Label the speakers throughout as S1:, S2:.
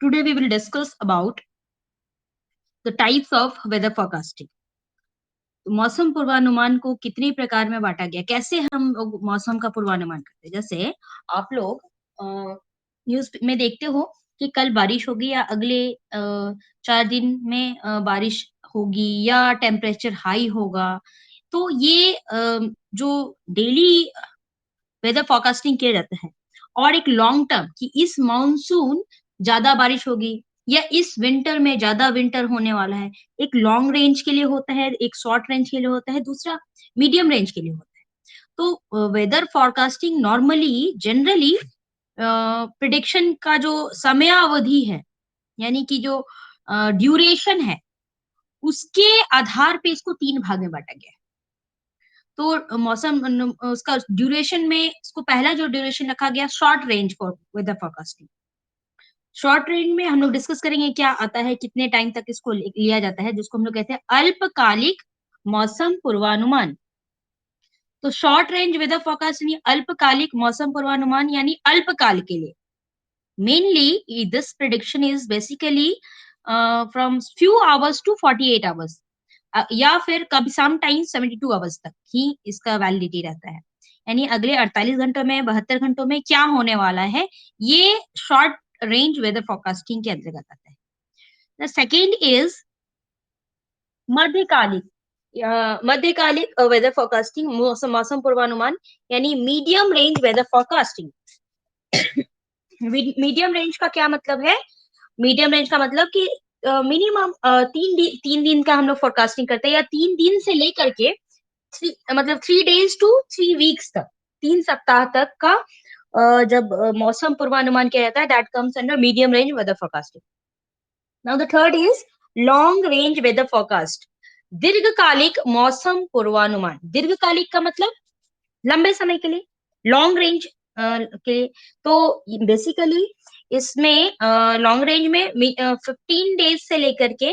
S1: Today we will discuss about the types of weather forecasting. मौसम पूर्वानुमान को कितने प्रकार में बांटा गया, कैसे हम लोग मौसम का पूर्वानुमान करते हैं। जैसे आप लोग न्यूज में देखते हो कि कल बारिश होगी या अगले 4 दिन में बारिश होगी या टेम्परेचर हाई होगा। तो ये जो डेली वेदर फोरकास्टिंग किया जाता है, और एक लॉन्ग टर्म कि इस मानसून ज्यादा बारिश होगी या इस विंटर में ज्यादा विंटर होने वाला है। एक लॉन्ग रेंज के लिए होता है, एक शॉर्ट रेंज के लिए होता है, दूसरा मीडियम रेंज के लिए होता है। तो weather forecasting normally generally prediction का जो समयावधि है, यानी कि जो ड्यूरेशन है, उसके आधार पे इसको 3 भाग में बांटा गया है। तो मौसम उसका ड्यूरेशन में इसको पहला जो ड्यूरेशन रखा गया short range for weather forecasting. Short range में हम लोग डिस्कस करेंगे क्या आता है, कितने टाइम तक इसको लिया जाता है, जिसको हम लोग कहते हैं अल्पकालिक मौसम पूर्वानुमान। तो शॉर्ट रेंज वेदर फोरकास्ट यानी अल्पकालिक मौसम पूर्वानुमान, यानी अल्पकाल के लिए। Mainly this prediction is basically from few hours to 48 hours, या फिर कभी समटाइम्स 72 आवर्स तक ही इसका वैलिडिटी रहता है। यानी अगले 48 घंटों में, 72 घंटों में क्या होने वाला है, ये शॉर्ट रेंज वेदर फोरकास्टिंग के अंतर्गत आता है। द सेकेंड इज मध्यकालिक मध्यकालिक वेदर फोरकास्टिंग, मौसम पूर्वानुमान, यानी medium range weather forecasting. Medium range का क्या मतलब है? मीडियम रेंज का मतलब कि मिनिमम 3 दिन का हम लोग फोरकास्टिंग करते हैं, या 3 दिन से लेकर के मतलब 3 days to 3 weeks तक, 3 सप्ताह तक का जब मौसम पूर्वानुमान किया जाता है, that comes under medium range weather forecasting. Now the third is long range weather forecast, दीर्घकालिक मौसम पूर्वानुमान। दीर्घकालिक का मतलब लंबे समय के लिए, लॉन्ग रेंज के लिए। तो बेसिकली इसमें लॉन्ग रेंज में 15 डेज से लेकर के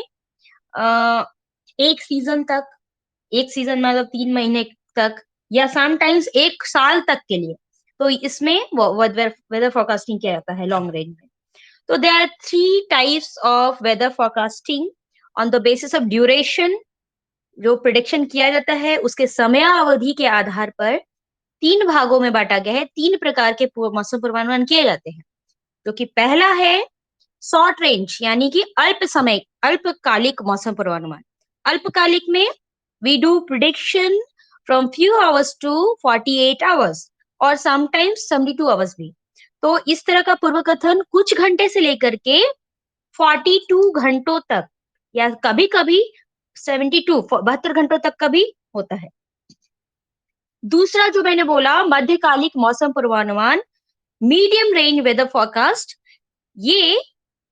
S1: एक सीजन तक, एक सीजन मतलब 3 महीने तक, या समटाइम्स 1 साल तक के लिए, तो इसमें वेदर फोरकास्टिंग किया जाता है लॉन्ग रेंज में। तो there are 3 types of weather forecasting on the basis of duration. जो प्रिडिक्शन किया जाता है उसके समयावधि के आधार पर 3 भागों में बांटा गया है। 3 प्रकार के मौसम पूर्वानुमान किए जाते हैं, जो कि पहला है शॉर्ट रेंज, यानी कि अल्प समय, अल्पकालिक मौसम पूर्वानुमान। अल्पकालिक में we do prediction from few hours to 48 hours और समटाइम्स 72 आवर्स भी। तो इस तरह का पूर्व कथन कुछ घंटे से लेकर के 42 घंटों तक, या कभी कभी 72 घंटों तक का भी होता है। दूसरा जो मैंने बोला मध्यकालिक मौसम पूर्वानुमान, मीडियम रेंज वेदर फोरकास्ट, ये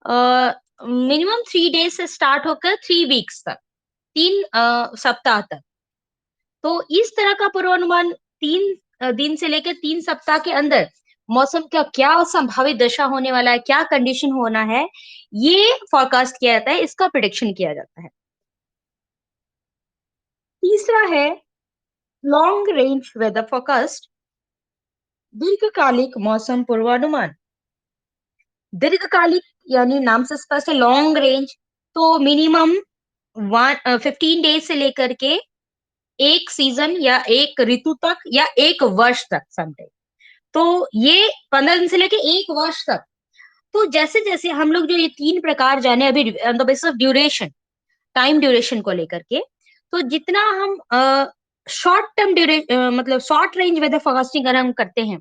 S1: मिनिमम 3 डेज से स्टार्ट होकर 3 वीक्स तक, 3 सप्ताह तक। तो इस तरह का पूर्वानुमान 3 दिन से लेकर 3 सप्ताह के अंदर मौसम का क्या संभावित दशा होने वाला है, क्या कंडीशन होना है, ये फोरकास्ट किया जाता है, इसका प्रिडिक्शन किया जाता है। तीसरा है लॉन्ग रेंज वेदर फोरकास्ट, दीर्घकालिक मौसम पूर्वानुमान। दीर्घकालिक यानी नाम से स्पष्ट है, लॉन्ग रेंज, तो मिनिमम 15 डेज से लेकर के एक सीजन या एक ऋतु तक या एक वर्ष तक समटाइम। तो ये 15 दिन से लेके एक वर्ष तक। तो जैसे जैसे हम लोग जो ये 3 प्रकार जाने अभी on the basis of duration, time duration को लेकर के, तो जितना हम शॉर्ट टर्म मतलब शॉर्ट रेंज वेदर फोरकास्टिंग अगर हम करते हैं,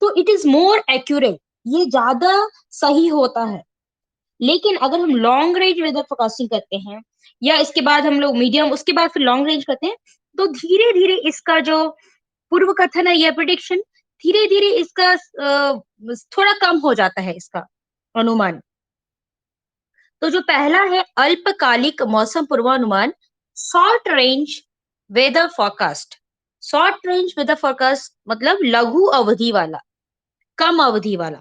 S1: तो इट इज मोर एक्यूरेट, ये ज्यादा सही होता है। लेकिन अगर हम लॉन्ग रेंज वेदर फोरकास्टिंग करते हैं, या इसके बाद हम लोग मीडियम, उसके बाद फिर लॉन्ग रेंज करते हैं, तो धीरे धीरे इसका जो पूर्व कथन है, यह प्रिडिक्शन, धीरे धीरे इसका थोड़ा कम हो जाता है इसका अनुमान। तो जो पहला है अल्पकालिक मौसम पूर्वानुमान, short range weather forecast. Short range weather forecast मतलब लघु अवधि वाला, कम अवधि वाला।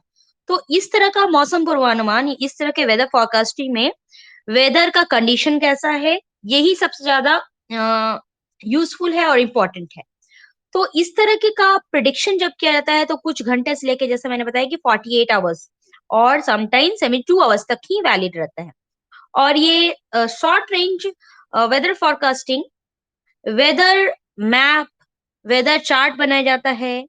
S1: तो इस तरह का मौसम पूर्वानुमान, इस तरह के वेदर फोरकास्टिंग में वेदर का कंडीशन कैसा है, यही सबसे ज्यादा यूजफुल है और इम्पोर्टेंट है। तो इस तरह के का प्रिडिक्शन जब किया जाता है, तो कुछ घंटे से लेके, जैसे मैंने बताया कि 48 आवर्स, और समटाइम 72 आवर्स तक ही वैलिड रहता है। और ये short range weather forecasting, weather map, weather chart बनाया जाता है।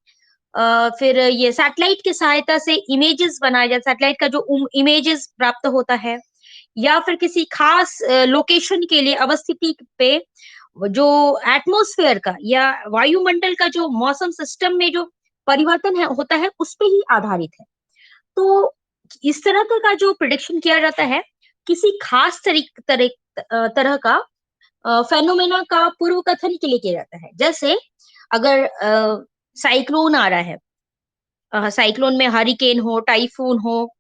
S1: फिर ये सैटेलाइट की सहायता से इमेजेस बनाया जाता है, सैटेलाइट का जो इमेजेस प्राप्त होता है, या फिर किसी खास लोकेशन के लिए अवस्थिति पे जो एटमॉस्फेयर का या वायुमंडल का जो मौसम सिस्टम में जो परिवर्तन होता है उस पे ही आधारित है। तो इस तरह का जो प्रिडिक्शन किया जाता है किसी खास तरह का फेनोमेना का पूर्व कथन के लिए किया जाता है। जैसे अगर साइक्लोन आ रहा है, साइक्लोन में हरिकेन हो, टाइफून हो,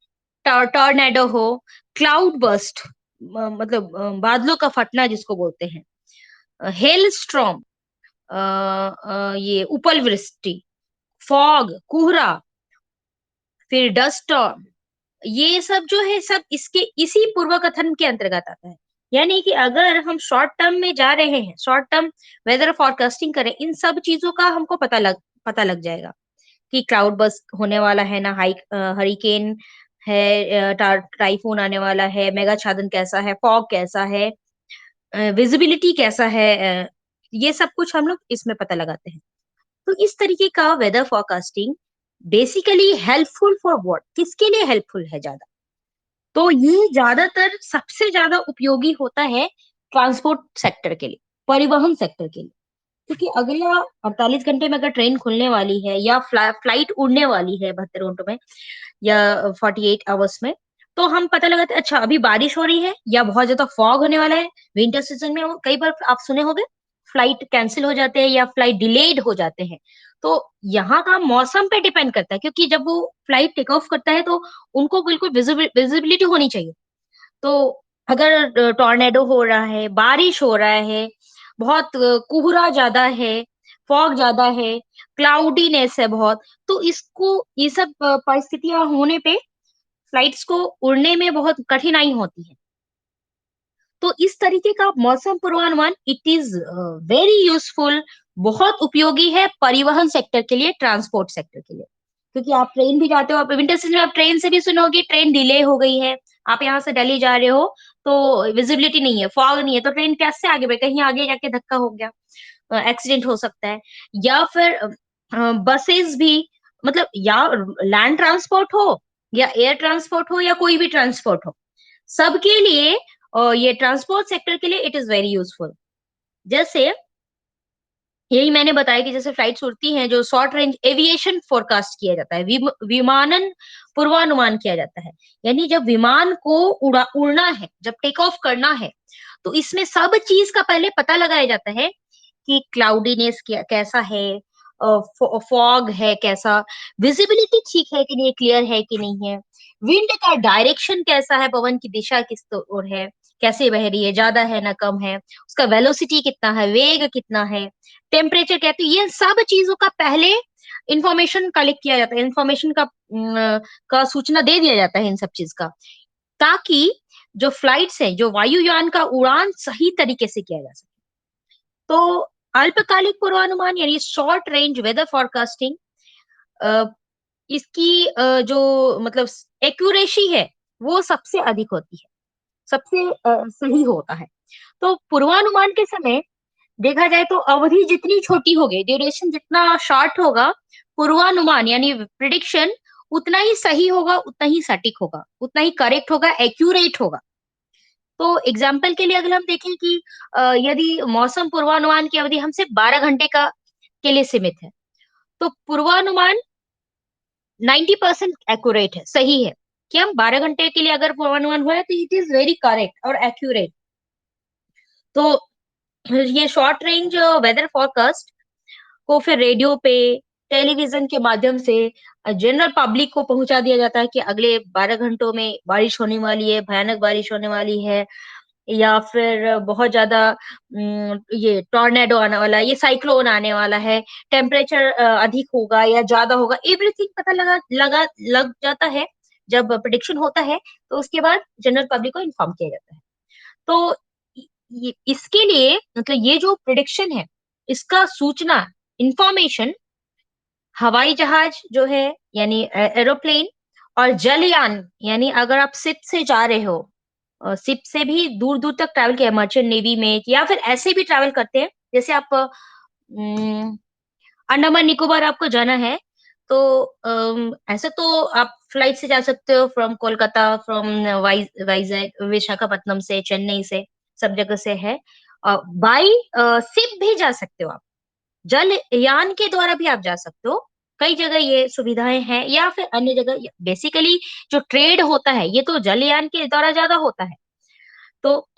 S1: टॉर्नेडो हो, क्लाउड बर्स्ट, मतलब बादलों का फटना जिसको बोलते हैं, हेल स्ट्रॉम, ये उपल वृष्टि, फॉग, कोहरा, फिर डस्ट स्टॉर्म, ये सब जो है सब इसके इसी पूर्व कथन के अंतर्गत आता है। यानी कि अगर हम शॉर्ट टर्म में जा रहे हैं, शॉर्ट टर्म वेदर फोरकास्टिंग करें, इन सब चीजों का हमको पता लग जाएगा कि क्लाउड बर्स्ट होने वाला है ना, हरिकेन है, टाइफून आने वाला है, मेगा छादन कैसा है, फॉग कैसा है, विजिबिलिटी कैसा है, ये सब कुछ हम लोग इसमें पता लगाते हैं। तो इस तरीके का weather forecasting basically helpful for what, किसके लिए हेल्पफुल है ज्यादा? तो ये ज्यादातर सबसे ज्यादा उपयोगी होता है ट्रांसपोर्ट सेक्टर के लिए, परिवहन सेक्टर के लिए। क्योंकि अगला 48 घंटे में अगर ट्रेन खुलने वाली है या फ्लाइट उड़ने वाली है 72 घंटों में या 48 आवर्स में, तो हम पता लगाते हैं अच्छा अभी बारिश हो रही है या बहुत ज्यादा फॉग होने वाला है। विंटर सीजन में कई बार आप सुने होंगे फ्लाइट कैंसिल हो जाते हैं या फ्लाइट डिलेड हो जाते हैं। तो यहाँ का मौसम पे डिपेंड करता है, क्योंकि जब वो फ्लाइट टेक ऑफ करता है तो उनको बिल्कुल विजिबिलिटी होनी चाहिए। तो अगर टॉर्नेडो हो रहा है, बारिश हो रहा है, बहुत कोहरा ज्यादा है, फॉग ज्यादा है, क्लाउडीनेस है बहुत, तो इसको ये सब परिस्थितियां होने पे फ्लाइट्स को उड़ने में बहुत कठिनाई होती है। तो इस तरीके का मौसम पूर्वानुमान इट इज वेरी यूजफुल, बहुत उपयोगी है परिवहन सेक्टर के लिए, ट्रांसपोर्ट सेक्टर के लिए। क्योंकि आप ट्रेन भी जाते हो, आप विंटर सीजन में आप ट्रेन से भी सुनोगे ट्रेन डिले हो गई है, आप यहाँ से दिल्ली जा रहे हो तो विजिबिलिटी नहीं है, फॉग नहीं है, तो ट्रेन कैसे आगे बढ़े, कहीं आगे जाके धक्का हो गया, एक्सीडेंट हो सकता है। या फिर बसेस भी, मतलब या लैंड ट्रांसपोर्ट हो या एयर ट्रांसपोर्ट हो या कोई भी ट्रांसपोर्ट हो, सबके लिए और ये ट्रांसपोर्ट सेक्टर के लिए इट इज वेरी यूजफुल। जैसे यही मैंने बताया कि जैसे फ्लाइट्स उड़ती हैं, जो शॉर्ट रेंज एविएशन फोरकास्ट किया जाता है, विमानन पूर्वानुमान किया जाता है। यानी जब विमान को उड़ना है, जब टेक ऑफ करना है, तो इसमें सब चीज का पहले पता लगाया जाता है कि क्लाउडीनेस कैसा है, फॉग है कैसा, विजिबिलिटी ठीक है कि नहीं, क्लियर है कि नहीं है, विंड का डायरेक्शन कैसा है, पवन की दिशा किस ओर है, कैसे बह रही है, ज्यादा है ना कम है, उसका वेलोसिटी कितना है, वेग कितना है, टेम्परेचर क्या है। तो ये सब चीजों का पहले इंफॉर्मेशन कलेक्ट किया जाता है, इंफॉर्मेशन का सूचना दे दिया जाता है इन सब चीज का, ताकि जो फ्लाइट्स है, जो वायुयान का उड़ान सही तरीके से किया जा सके। तो अल्पकालिक पूर्वानुमान यानी शॉर्ट रेंज वेदर फोरकास्टिंग, इसकी जो मतलब एक्यूरेसी है वो सबसे अधिक होती है, सबसे सही होता है। तो पूर्वानुमान के समय देखा जाए तो अवधि जितनी छोटी होगी, ड्यूरेशन जितना शॉर्ट होगा, पूर्वानुमान यानी प्रिडिक्शन उतना ही सही होगा, उतना ही सटीक होगा, उतना ही करेक्ट होगा, एक्यूरेट होगा। तो एग्जाम्पल के लिए अगर हम देखें कि यदि मौसम पूर्वानुमान की अवधि हम सिर्फ 12 घंटे का के लिए सीमित है, तो पूर्वानुमान 90% एक्यूरेट है, सही है, कि हम 12 घंटे के लिए अगर पूर्वानुमान हुआ है तो इट इज वेरी करेक्ट और एक्यूरेट। तो ये शॉर्ट रेंज वेदर फोरकास्ट को फिर रेडियो पे, टेलीविजन के माध्यम से जनरल पब्लिक को पहुंचा दिया जाता है कि अगले 12 घंटों में बारिश होने वाली है, भयानक बारिश होने वाली है, या फिर बहुत ज्यादा ये टॉर्नेडो आने वाला है, ये साइक्लोन आने वाला है, टेम्परेचर अधिक होगा या ज्यादा होगा, एवरीथिंग पता लग जाता है। जब प्रिडिक्शन होता है तो उसके बाद जनरल पब्लिक को इन्फॉर्म किया जाता है। तो इसके लिए मतलब ये जो प्रिडिक्शन है, इसका सूचना, इंफॉर्मेशन हवाई जहाज जो है यानी एरोप्लेन और जलयान यानी अगर आप शिप से जा रहे हो, शिप से भी दूर दूर तक ट्रैवल किया, मर्चेंट नेवी में, या फिर ऐसे भी ट्रैवल करते हैं। जैसे आप अंडमान निकोबार आपको जाना है, तो ऐसे तो आप फ्लाइट से जा सकते हो, फ्रॉम कोलकाता, फ्रॉम वाइजैक, विशाखापट्टनम से, चेन्नई से, सब जगह से है। बाई शिप भी जा सकते हो आप, जलयान के द्वारा भी आप जा सकते हो। कई जगह ये सुविधाएं हैं, या फिर अन्य जगह बेसिकली जो ट्रेड होता है ये तो जलयान के द्वारा ज्यादा होता है। तो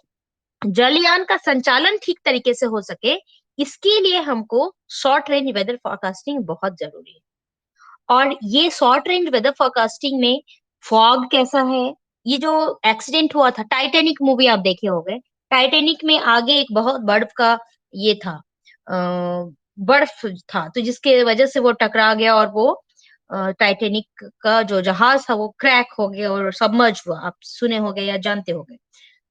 S1: जलयान का संचालन ठीक तरीके से हो सके, इसके लिए हमको शॉर्ट रेंज वेदर फोरकास्टिंग बहुत जरूरी है। और ये शॉर्ट रेंज वेदर फोरकास्टिंग में फॉग कैसा है, ये जो एक्सीडेंट हुआ था, टाइटैनिक मूवी आप देखे होंगे, टाइटैनिक में आगे एक बहुत बर्फ का ये था, बर्फ था, तो जिसके वजह से वो टकरा गया, और वो टाइटैनिक का जो जहाज था वो क्रैक हो गया और सबमर्ज हुआ, आप सुने होंगे या जानते होंगे।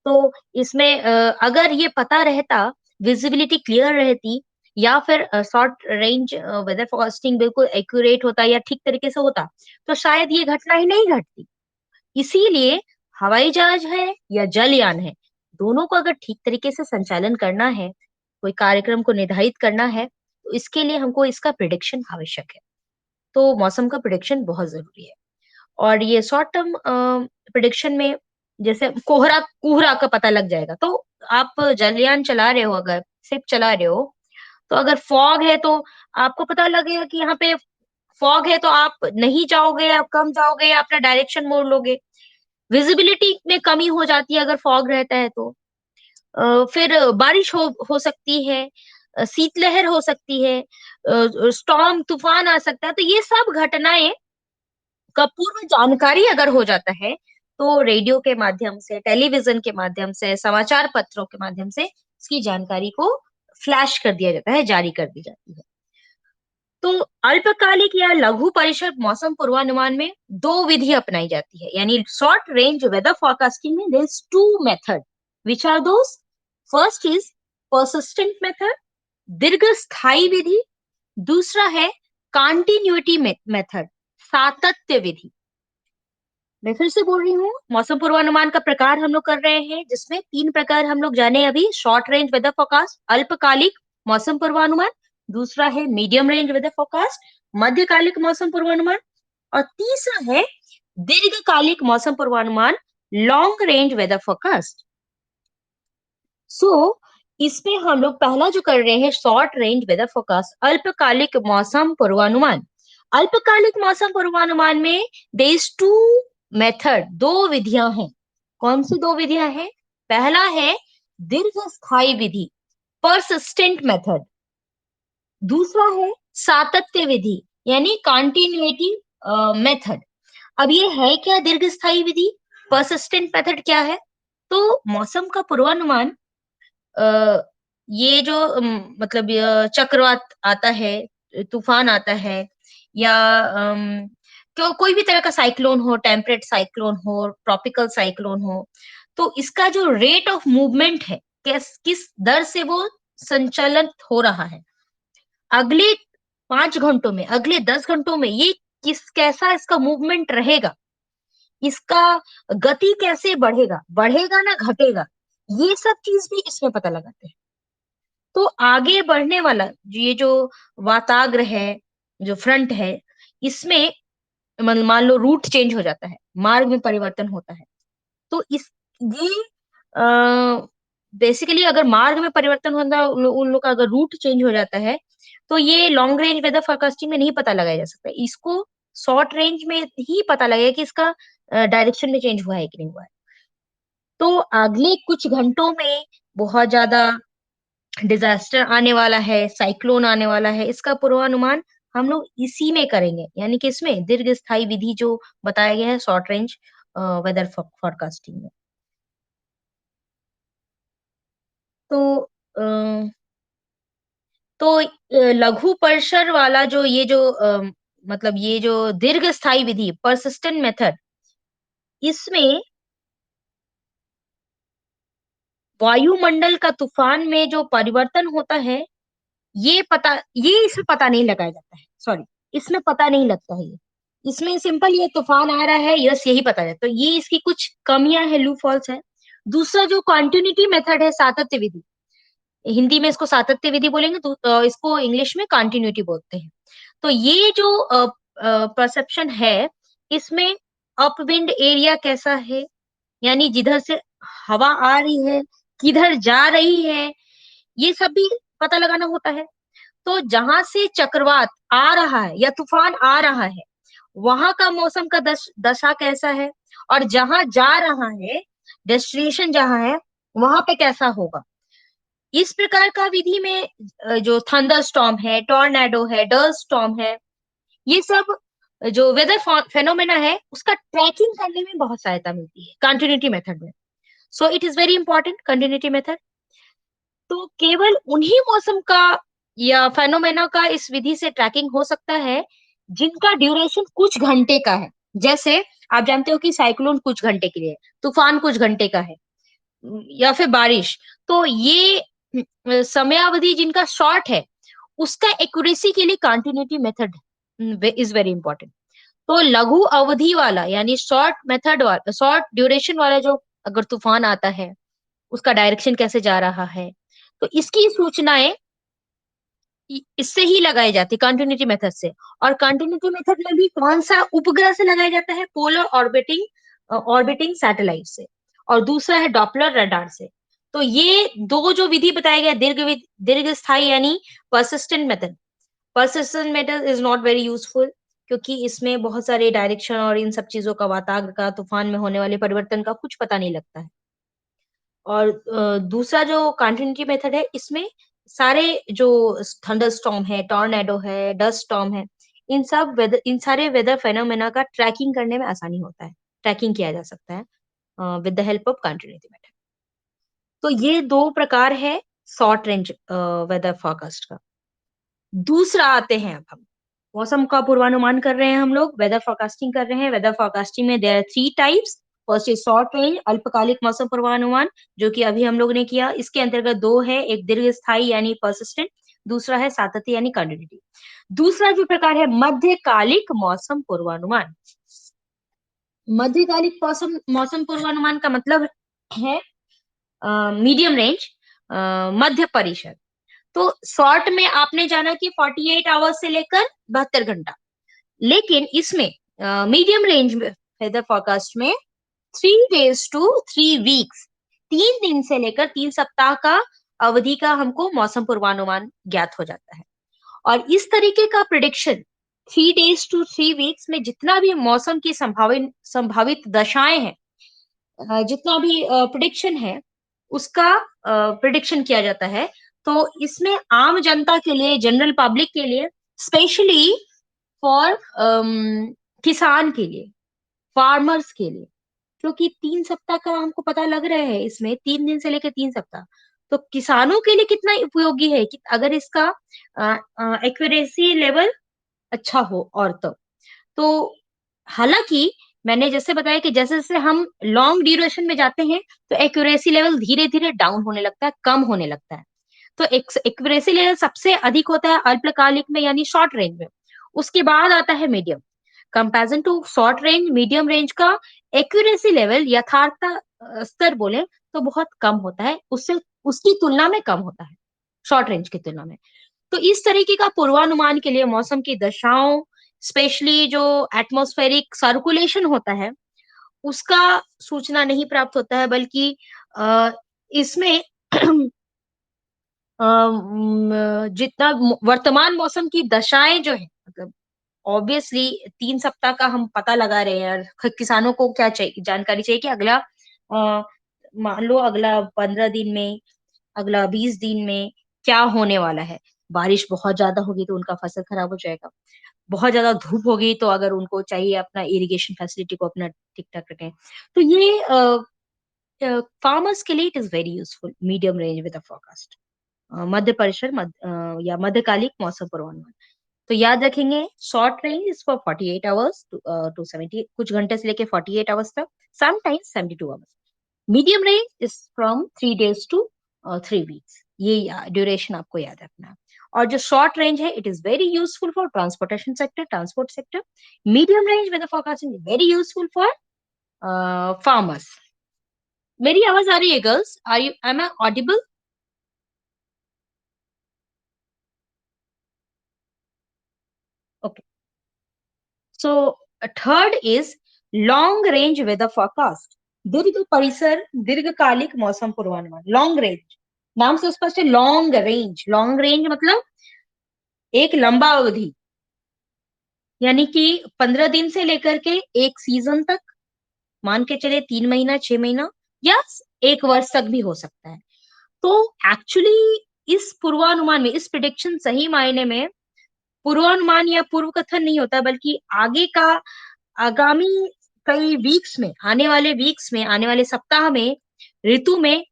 S1: तो इसमें अगर ये पता रहता, विजिबिलिटी क्लियर रहती, या फिर शॉर्ट रेंज वेदर फोरकास्टिंग बिल्कुल एक्यूरेट होता या ठीक तरीके से होता, तो शायद ये घटना ही नहीं घटती। इसीलिए हवाई जहाज है या जलयान है, दोनों को अगर ठीक तरीके से संचालन करना है, कोई कार्यक्रम को निर्धारित करना है, तो इसके लिए हमको इसका प्रिडिक्शन आवश्यक है। तो मौसम का प्रिडिक्शन बहुत जरूरी है। और ये शॉर्ट टर्म प्रिडिक्शन में जैसे कोहरा कोहरा का पता लग जाएगा, तो आप जलयान चला रहे हो, अगर शिप चला रहे हो, तो अगर फॉग है तो आपको पता लगेगा कि यहाँ पे फॉग है, तो आप नहीं जाओगे, आप कम जाओगे, या अपना डायरेक्शन मोड़ लोगे। विजिबिलिटी में कमी हो जाती है अगर फॉग रहता है तो। फिर बारिश हो सकती है, शीतलहर हो सकती है, स्टॉर्म तूफान आ सकता है। तो ये सब घटनाएं का पूर्व जानकारी अगर हो जाता है, तो रेडियो के माध्यम से, टेलीविजन के माध्यम से, समाचार पत्रों के माध्यम से इसकी जानकारी को फ्लैश कर दिया जाता है, जारी कर दी जाती है। तो अल्पकालिक या लघु परिसर मौसम पूर्वानुमान में दो विधि अपनाई जाती है, यानी शॉर्ट रेंज वेदर फोरकास्टिंग में there is two method, which are those? First is persistent method, दीर्घ स्थायी विधि। दूसरा है कॉन्टिन्यूटी मेथड, सातत्य विधि। मैं फिर से बोल रही हूँ, मौसम पूर्वानुमान का प्रकार हम लोग कर रहे हैं, जिसमें तीन प्रकार हम लोग जाने अभी: शॉर्ट रेंज वेदर फोरकास्ट, अल्पकालिक मौसम पूर्वानुमान, दूसरा है मीडियम रेंज वेदर फोरकास्ट, मध्यकालिक मौसम पूर्वानुमान, और तीसरा है दीर्घकालिक मौसम पूर्वानुमान, लॉन्ग रेंज वेदर फोरकास्ट। सो इसमें हम लोग पहला जो कर रहे हैं, शॉर्ट रेंज वेदर फोरकास्ट, अल्पकालिक मौसम पूर्वानुमान। अल्पकालिक मौसम पूर्वानुमान में देयर इज टू मेथड, दो विधियां हैं। कौन सी दो विधियां हैं? पहला है दीर्घ स्थायी विधि, परसिस्टेंट मेथड। दूसरा है सातत्य विधि, यानी कॉन्टिन्यूटी मेथड। अब ये है क्या दीर्घ स्थायी विधि, परसिस्टेंट मेथड क्या है? तो मौसम का पूर्वानुमान, अ, ये जो मतलब चक्रवात आता है, तूफान आता है, या कोई भी तरह का साइक्लोन हो, टेम्परेट साइक्लोन हो, ट्रॉपिकल साइक्लोन हो, तो इसका जो रेट ऑफ मूवमेंट है, किस दर से वो संचालित हो रहा है, अगले 5 घंटों में, अगले 10 घंटों में, ये कैसा इसका मूवमेंट रहेगा, इसका गति कैसे बढ़ेगा, बढ़ेगा ना घटेगा, ये सब चीज भी इसमें पता लगाते हैं। तो आगे बढ़ने वाला ये जो वाताग्र है, जो फ्रंट है, इसमें मान लो रूट चेंज हो जाता है, मार्ग में परिवर्तन होता है, तो इस ये बेसिकली अगर मार्ग में परिवर्तन होता है, उन लोग का अगर रूट चेंज हो जाता है, तो ये लॉन्ग रेंज वेदर फोरकास्टिंग में नहीं पता लगाया जा सकता, इसको शॉर्ट रेंज में ही पता लगेगा कि इसका डायरेक्शन में चेंज हुआ है कि नहीं हुआ है। तो अगले कुछ घंटों में बहुत ज्यादा डिजास्टर आने वाला है, साइक्लोन आने वाला है, इसका पूर्वानुमान हम लोग इसी में करेंगे, यानी कि इसमें दीर्घ स्थायी विधि जो बताया गया है शॉर्ट रेंज वेदर फोरकास्टिंग में। तो अ, तो लघु परिसर वाला जो ये जो मतलब ये जो दीर्घ स्थायी विधि, परसिस्टेंट मेथड, इसमें वायुमंडल का तूफान में जो परिवर्तन होता है, ये इसमें पता नहीं लगाया जाता है, सॉरी, इसमें पता नहीं लगता है ये। इसमें सिंपल ये तूफान आ रहा है, यस यही पता है, तो ये इसकी कुछ कमियां है, लूप फॉल्स है। दूसरा जो कंटिन्यूटी मेथड है, सातत्य विधि, हिंदी में इसको सातत्य विधि बोलेंगे, तो इसको इंग्लिश में कंटिन्यूटी बोलते हैं। तो ये जो परसेप्शन है, इसमें अपविंड एरिया कैसा है, यानी जिधर से हवा आ रही है, किधर जा रही है, ये सब भी पता लगाना होता है। तो जहां से चक्रवात आ रहा है या तूफान आ रहा है, वहां का मौसम का दशा कैसा है, और जहां जा रहा है, डेस्टिनेशन जहां है, वहां पे कैसा होगा। इस प्रकार का विधि में जो थंडर स्टॉर्म है, टॉर्नेडो है, डस्ट स्टॉर्म है, ये सब जो वेदर फेनोमेना है, उसका ट्रैकिंग करने में बहुत सहायता मिलती है कंटिन्यूटी मेथड में। So it is very important continuity method. तो केवल उन्हीं मौसम का या फेनोमेना का इस विधि से ट्रैकिंग हो सकता है जिनका ड्यूरेशन कुछ घंटे का है। जैसे आप जानते हो कि साइक्लोन कुछ घंटे के लिए, तूफान कुछ घंटे का है, या फिर बारिश। तो ये समयावधि जिनका शॉर्ट है, उसका एक्यूरेसी के लिए continuity method is very important. तो लघु अवधि वाला यानी शॉर्ट मेथड वाला, शॉर्ट ड्यूरेशन वाला जो अगर तूफान आता है, उसका डायरेक्शन कैसे जा रहा है, तो इसकी सूचनाएं इससे ही लगाई जाती है, कंटिन्यूटी मेथड से। और कंटिन्यूटी मेथड में भी कौन सा उपग्रह से लगाया जाता है, पोलर ऑर्बिटिंग ऑर्बिटिंग सैटेलाइट से, और दूसरा है डॉपलर रडार से। तो ये दो जो विधि बताए गए, दीर्घ स्थायी यानी persistent method. Persistent method is not very useful, क्योंकि इसमें बहुत सारे डायरेक्शन और इन सब चीजों का, वातावरण का, तूफान में होने वाले परिवर्तन का कुछ पता नहीं लगता है। और दूसरा जो कंटिन्यूटी मेथड है, इसमें सारे जो थंडर स्टॉर्म है, टॉर्नेडो है, डस्ट स्टॉर्म है, इन सारे वेदर फेनोमेना का ट्रैकिंग करने में आसानी होता है, ट्रैकिंग किया जा सकता है with the help of continuity method. तो ये दो प्रकार है शॉर्ट रेंज वेदर फोरकास्ट का। दूसरा आते हैं, अब हम मौसम का पूर्वानुमान कर रहे हैं, हम लोग वेदर फोरकास्टिंग कर रहे हैं। वेदर फोरकास्टिंग में there are three types. First is short range, अल्पकालिक मौसम पूर्वानुमान, जो कि अभी हम लोग ने किया। इसके अंतर्गत दो है, एक दीर्घ स्थायी यानी परसिस्टेंट, दूसरा है सातत्य यानी कंटिन्यूटी। दूसरा जो प्रकार है मध्यकालिक मौसम पूर्वानुमान। मध्यकालिक मौसम मौसम पूर्वानुमान का मतलब है मीडियम रेंज, मध्य परिसर। तो शॉर्ट में आपने जाना कि 48 आवर्स से लेकर 72 घंटा, लेकिन इसमें मीडियम रेंज वेदर फोरकास्ट में 3 days to 3 weeks, 3 दिन से लेकर 3 सप्ताह का अवधि का हमको मौसम पूर्वानुमान ज्ञात हो जाता है। और इस तरीके का प्रिडिक्शन 3 days to 3 weeks में जितना भी मौसम की संभावित दशाएं हैं, जितना भी प्रिडिक्शन है, उसका प्रिडिक्शन किया जाता है। तो इसमें आम जनता के लिए, जनरल पब्लिक के लिए, स्पेशली फॉर किसान के लिए, फार्मर्स के लिए, क्योंकि 3 सप्ताह का हमको पता लग रहा है, इसमें 3 दिन से लेकर 3 सप्ताह। तो किसानों के लिए कितना उपयोगी है कि अगर इसका एक्यूरेसी लेवल अच्छा हो, और तो हालांकि मैंने जैसे बताया कि जैसे जैसे हम लॉन्ग ड्यूरेशन में जाते हैं, तो एक्यूरेसी लेवल धीरे धीरे डाउन होने लगता है, कम होने लगता है। तो एक्यूरेसी लेवल सबसे अधिक होता है अल्पकालिक में यानी शॉर्ट रेंज में, उसके बाद आता है medium. Comparison to short range, medium range का एक्यूरेसी लेवल, यथार्थता स्तर बोले तो बहुत कम होता है, उससे उसकी तुलना में कम होता है, शॉर्ट रेंज की तुलना में। तो इस तरीके का पूर्वानुमान के लिए मौसम की दशाओं, स्पेशली जो एटमॉस्फेरिक सर्कुलेशन होता है, उसका सूचना नहीं प्राप्त होता है, बल्कि इसमें जितना वर्तमान मौसम की दशाएं जो है, मतलब ऑब्वियसली 3 सप्ताह का हम पता लगा रहे हैं, और किसानों को क्या चाहिए, जानकारी चाहिए कि अगला मान लो अगला 15 दिन में, अगला 20 दिन में क्या होने वाला है। बारिश बहुत ज्यादा होगी तो उनका फसल खराब हो जाएगा, बहुत ज्यादा धूप होगी तो अगर उनको चाहिए अपना इरिगेशन फैसिलिटी को अपना ठीक ठाक रखें, तो ये फार्मर्स के लिए it is very useful medium range with forecast, मध्य परिसर, या मध्यकालिक मौसम पूर्वानुमान। तो याद रखेंगे, short range is for 48 hours to 70, कुछ घंटे से लेके 48 आवर्स तक, sometimes 72 hours. Medium range is from 3 days to 3 weeks, ये ड्यूरेशन आपको याद रखना है। और जो शॉर्ट रेंज है, it is very useful for transportation sector, transport sector. Medium range weather forecasting is very useful for farmers. मेरी आवाज आ रही है girls? Are you, am I audible? Okay, so third is long range weather forecast. दीर्घ परिसर, दीर्घकालिक मौसम पूर्वानुमान, लॉन्ग रेंज। नाम से स्पष्ट है, लॉन्ग रेंज। लॉन्ग रेंज मतलब एक लंबा अवधि, यानी कि 15 दिन से लेकर के एक सीजन तक, मान के चले 3 महीना, 6 महीना, या 1 वर्ष तक भी हो सकता है। तो एक्चुअली इस पूर्वानुमान में, इस प्रिडिक्शन सही मायने में पूर्वानुमान या पूर्व कथन नहीं होता, बल्कि आगे का, आगामी कई वीक्स में, आने वाले वीक्स में, आने वाले सप्ताह में, ऋतु में,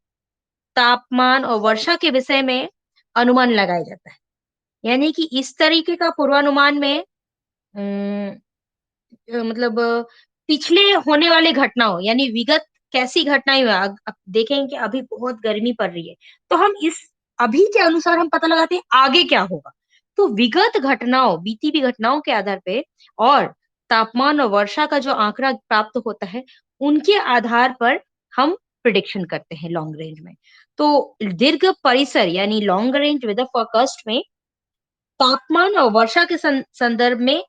S1: तापमान और वर्षा के विषय में अनुमान लगाया जाता है। यानी कि इस तरीके का पूर्वानुमान में मतलब पिछले होने वाले घटनाओं, यानी विगत कैसी घटनाएं हुई, अब देखें कि अभी बहुत गर्मी पड़ रही है, तो हम इस अभी के अनुसार हम पता लगाते हैं आगे क्या होगा। तो विगत घटनाओं, बीती हुई घटनाओं के आधार पे और तापमान और वर्षा का जो आंकड़ा प्राप्त होता है, उनके आधार पर हम प्रिडिक्शन करते हैं लॉन्ग रेंज में। तो दीर्घ परिसर यानी लॉन्ग रेंज वेदर फोरकास्ट में तापमान और वर्षा के संदर्भ में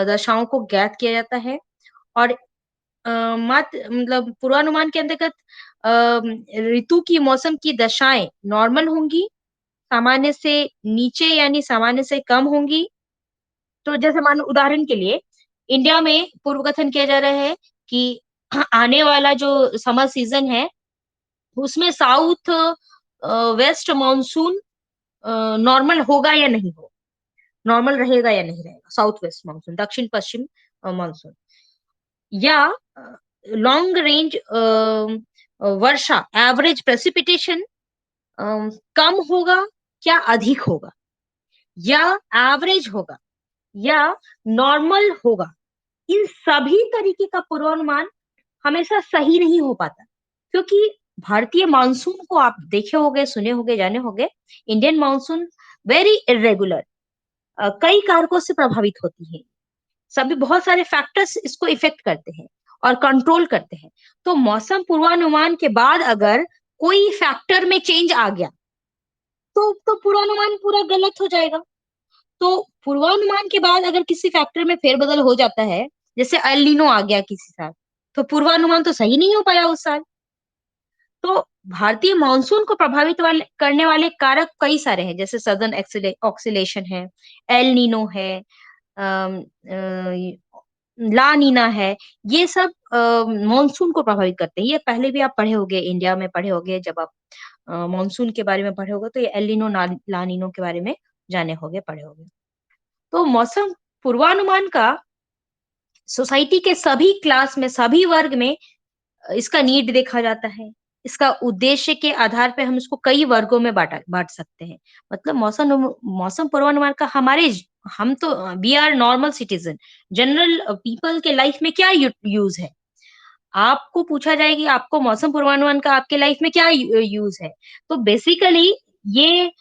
S1: दशाओं को ज्ञात किया जाता है। और मात्र मतलब पूर्वानुमान के अंतर्गत ऋतु की, मौसम की दशाएं नॉर्मल होंगी, सामान्य से नीचे यानी सामान्य से कम होंगी। तो जैसे मान लो उदाहरण के लिए, इंडिया में पूर्व कथन किया जा रहा है कि आने वाला जो समर सीजन है, उसमें साउथ वेस्ट मानसून नॉर्मल होगा या नहीं होगा, नॉर्मल रहेगा या नहीं रहेगा, साउथ वेस्ट मानसून, दक्षिण पश्चिम मानसून। या लॉन्ग रेंज वर्षा, एवरेज प्रेसिपिटेशन कम होगा क्या अधिक होगा, या एवरेज होगा या नॉर्मल होगा। इन सभी तरीके का पूर्वानुमान हमेशा सही नहीं हो पाता, क्योंकि भारतीय मानसून को आप देखे होंगे, सुने होंगे, जाने होंगे। इंडियन मानसून वेरी इरेगुलर, कई कारकों से प्रभावित होती है। सभी बहुत सारे फैक्टर्स इसको इफेक्ट करते हैं और कंट्रोल करते हैं। तो मौसम पूर्वानुमान के बाद अगर कोई फैक्टर में चेंज आ गया, तो पूर्वानुमान पूरा गलत हो जाएगा। तो पूर्वानुमान के बाद अगर किसी फैक्टर में फेरबदल हो जाता है, जैसे एल नीनो आ गया किसी साल, तो पूर्वानुमान तो सही नहीं हो पाया उस साल। तो भारतीय मानसून को प्रभावित करने वाले कारक कई सारे हैं, जैसे सदर्न ऑक्सीलेशन है, एल नीनो है, ला नीना है। ये सब मॉनसून को प्रभावित करते हैं। ये पहले भी आप पढ़े होंगे, इंडिया में पढ़े होंगे, जब आप मॉनसून के बारे में पढ़े होंगे, तो ये एल नीनो, ला नीनो के बारे में जाने होंगे, पढ़े होंगे। तो मौसम पूर्वानुमान का सोसाइटी के सभी क्लास में, सभी वर्ग में इसका नीड देखा जाता है। इसका उद्देश्य के आधार पे हम इसको कई वर्गों में बांट सकते हैं। मतलब मौसम मौसम पूर्वानुमान का हमारे, हम तो we are normal citizen, general people के लाइफ में क्या यूज है। आपको पूछा जाए कि आपको मौसम पूर्वानुमान का आपके लाइफ में क्या यूज है, तो बेसिकली ये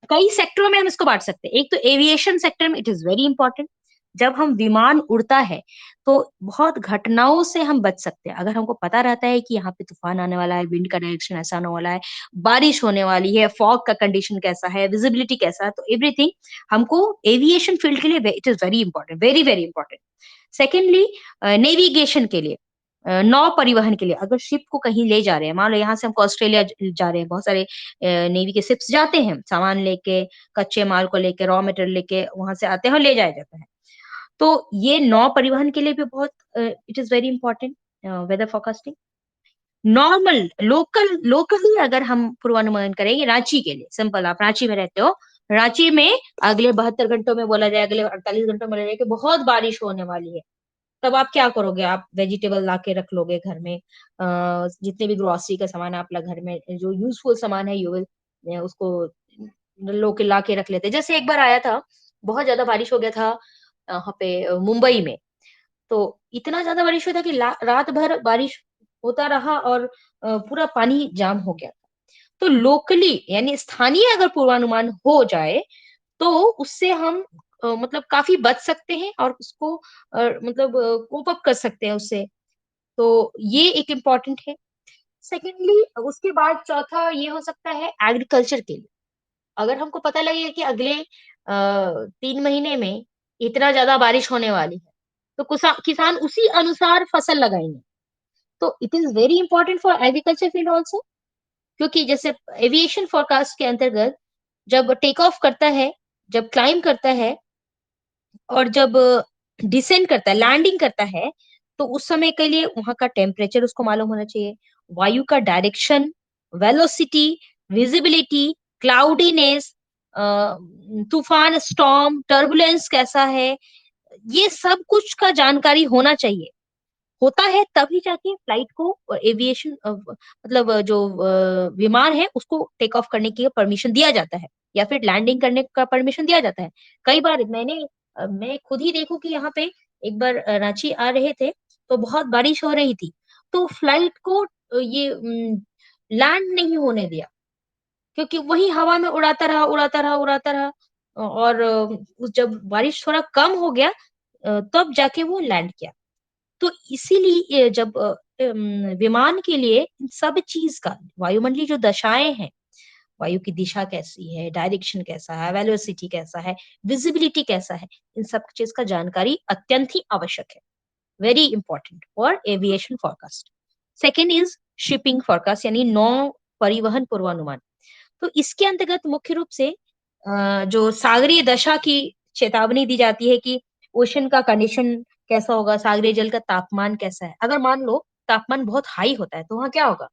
S1: कई सेक्टरों में हम इसको बांट सकते हैं। एक तो एविएशन सेक्टर में इट इज वेरी इंपॉर्टेंट। जब हम विमान उड़ता है, तो बहुत घटनाओं से हम बच सकते हैं। अगर हमको पता रहता है कि यहाँ पे तूफान आने वाला है, विंड का डायरेक्शन ऐसा आने वाला है, बारिश होने वाली है, फॉग का कंडीशन कैसा है, विजिबिलिटी कैसा है, तो एवरीथिंग हमको एविएशन फील्ड के लिए it is very important, very very important. Secondly, navigation के लिए, नौ परिवहन के लिए, अगर शिप को कहीं ले जा रहे हैं, मान लो यहाँ से हमको ऑस्ट्रेलिया जा रहे हैं, बहुत सारे नेवी के शिप्स जाते हैं सामान लेके, कच्चे माल को लेके, रॉ मटेरियल लेके वहां से आते हैं और ले जाया जाता है। तो ये नौ परिवहन के लिए भी बहुत it is very important weather forecasting. Normal local locally अगर हम पूर्वानुमान करेंगे, रांची के लिए सिंपल, आप रांची में रहते हो, रांची में अगले 72 घंटों में बोला जाए, अगले 48 घंटों में बोला जाए कि बहुत बारिश होने वाली है, तब आप क्या करोगे? आप वेजिटेबल ला के रख लोगे घर में, जितने भी ग्रोसरी का सामान है आपला घर में, जो यूजफुल सामान है, यू विल उसको लोग ला के रख लेते हैं। जैसे एक बार आया था, बहुत ज्यादा बारिश हो गया था यहाँ पे मुंबई में, तो इतना ज्यादा बारिश हुआ था कि रात भर बारिश होता रहा और पूरा पानी जाम हो गया। तो तो लोकली यानी स्थानीय अगर पूर्वानुमान हो जाए, तो उससे हम मतलब काफ़ी बच सकते हैं और उसको मतलब कोप अप कर सकते हैं उससे। तो ये एक इम्पोर्टेंट है। सेकेंडली उसके बाद चौथा ये हो सकता है एग्रीकल्चर के लिए। अगर हमको पता लगे कि अगले 3 महीने में इतना ज़्यादा बारिश होने वाली है, तो किसान उसी अनुसार फसल लगाएँगे। तो it is very important for agriculture field also, क्योंकि जैसे एविएशन फोरकास्ट के अंतर्गत जब टेक ऑफ करता है, जब क्लाइंब करता है और जब डिसेंड करता है, लैंडिंग करता है, तो उस समय के लिए वहाँ का टेम्परेचर उसको मालूम होना चाहिए, वायु का डायरेक्शन, वेलोसिटी, विजिबिलिटी, क्लाउडीनेस, अ, तूफान, स्टॉर्म, टर्बुलेंस कैसा है, ये सब कुछ का जानकारी होना चाहिए। होता है तभी जाके फ्लाइट को एविएशन मतलब जो विमान है उसको टेक ऑफ करने की परमिशन दिया जाता है या फिर लैंडिंग करने का परमिशन दिया जाता है। कई बार मैं खुद ही देखूं कि यहाँ पे एक बार रांची आ रहे थे, तो बहुत बारिश हो रही थी, तो फ्लाइट को ये लैंड नहीं होने दिया, क्योंकि वही हवा में उड़ाता रहा, उड़ाता रहा, उड़ाता रहा, और जब बारिश थोड़ा कम हो गया, तब जाके वो लैंड किया। तो इसीलिए जब विमान के लिए इन सब चीज़ का वायुमंडलीय जो दशाएँ हैं, वायु की दिशा कैसी है, डायरेक्शन कैसा है, वेलोसिटी कैसा है, विजिबिलिटी कैसा है, इन सब चीज़ का जानकारी अत्यंत ही आवश्यक है। Very important for aviation forecast. Second is shipping forecast यानी नौ परिवहन पूर्वानुमान। तो इसके अंतर्गत मुख्य रूप से जो सागरीय दशा की चेतावनी दी जाती है कि ओशन का कंडीशन कैसा होगा, सागरीय जल का तापमान कैसा है। अगर मान लो तापमान बहुत हाई होता है, तो वहाँ क्या होगा?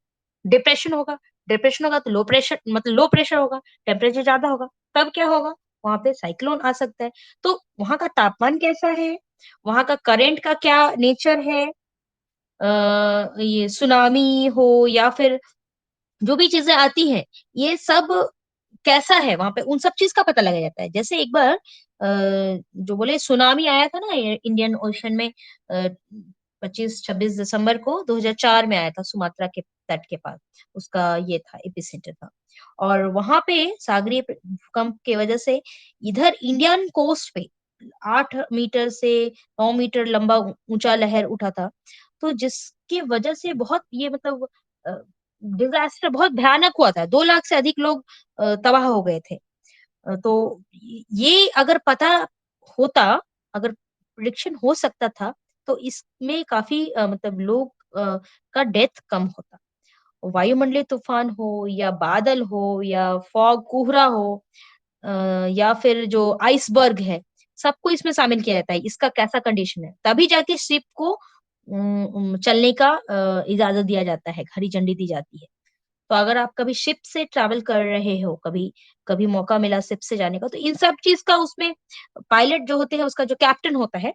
S1: डिप्रेशन होगा, डिप्रेशन होगा तो लो प्रेशर मतलब लो प्रेशर होगा, टेम्परेचर ज़्यादा होगा, तब क्या होगा? वहाँ पे साइक्लोन आ सकता है। तो वहाँ का तापमान कैसा है? वहाँ का करंट का क्या नेचर है? ये सुनामी हो या फिर जो भी चीज़ें आती हैं, ये सब कैसा है वहाँ पे, उन सब चीज़ का पता लगाया जाता है। जैसे एक बार जो बोले सुनामी आया था ना इंडियन ओशन में 25-26 दिसंबर को 2004 में आया था सुमात्रा के तट के पास। उसका ये था एपिसेंटर था। और वहाँ पे सागरीय भूकंप की वजह से इधर इंडियन कोस्ट पे 8 मीटर से 9 मीटर लंबा ऊँचा लहर उठा था। तो जिसकी वजह से बहुत ये मतलब अ, डिज़ास्टर बहुत भयानक हुआ था। 2 लाख से अधिक लोग तबाह हो गए थे। तो ये अगर पता होता, अगर प्रेडिक्शन हो सकता था, तो इसमें काफ़ी मतलब लोग का डेथ कम होता। वायुमंडलीय तूफान हो या बादल हो या फॉग कोहरा हो, अ, या फिर जो आइसबर्ग है, सबको इसमें शामिल किया जाता है। इसका कैसा कंडीशन है, तभी जाके शिप को चलने का इजाज़त दिया जाता है, हरी झंडी दी जाती है। तो अगर आप कभी शिप से ट्रैवल कर रहे हो, कभी कभी मौका मिला शिप से जाने का, तो इन सब चीज़ का उसमें पायलट जो होते हैं, उसका जो कैप्टन होता है,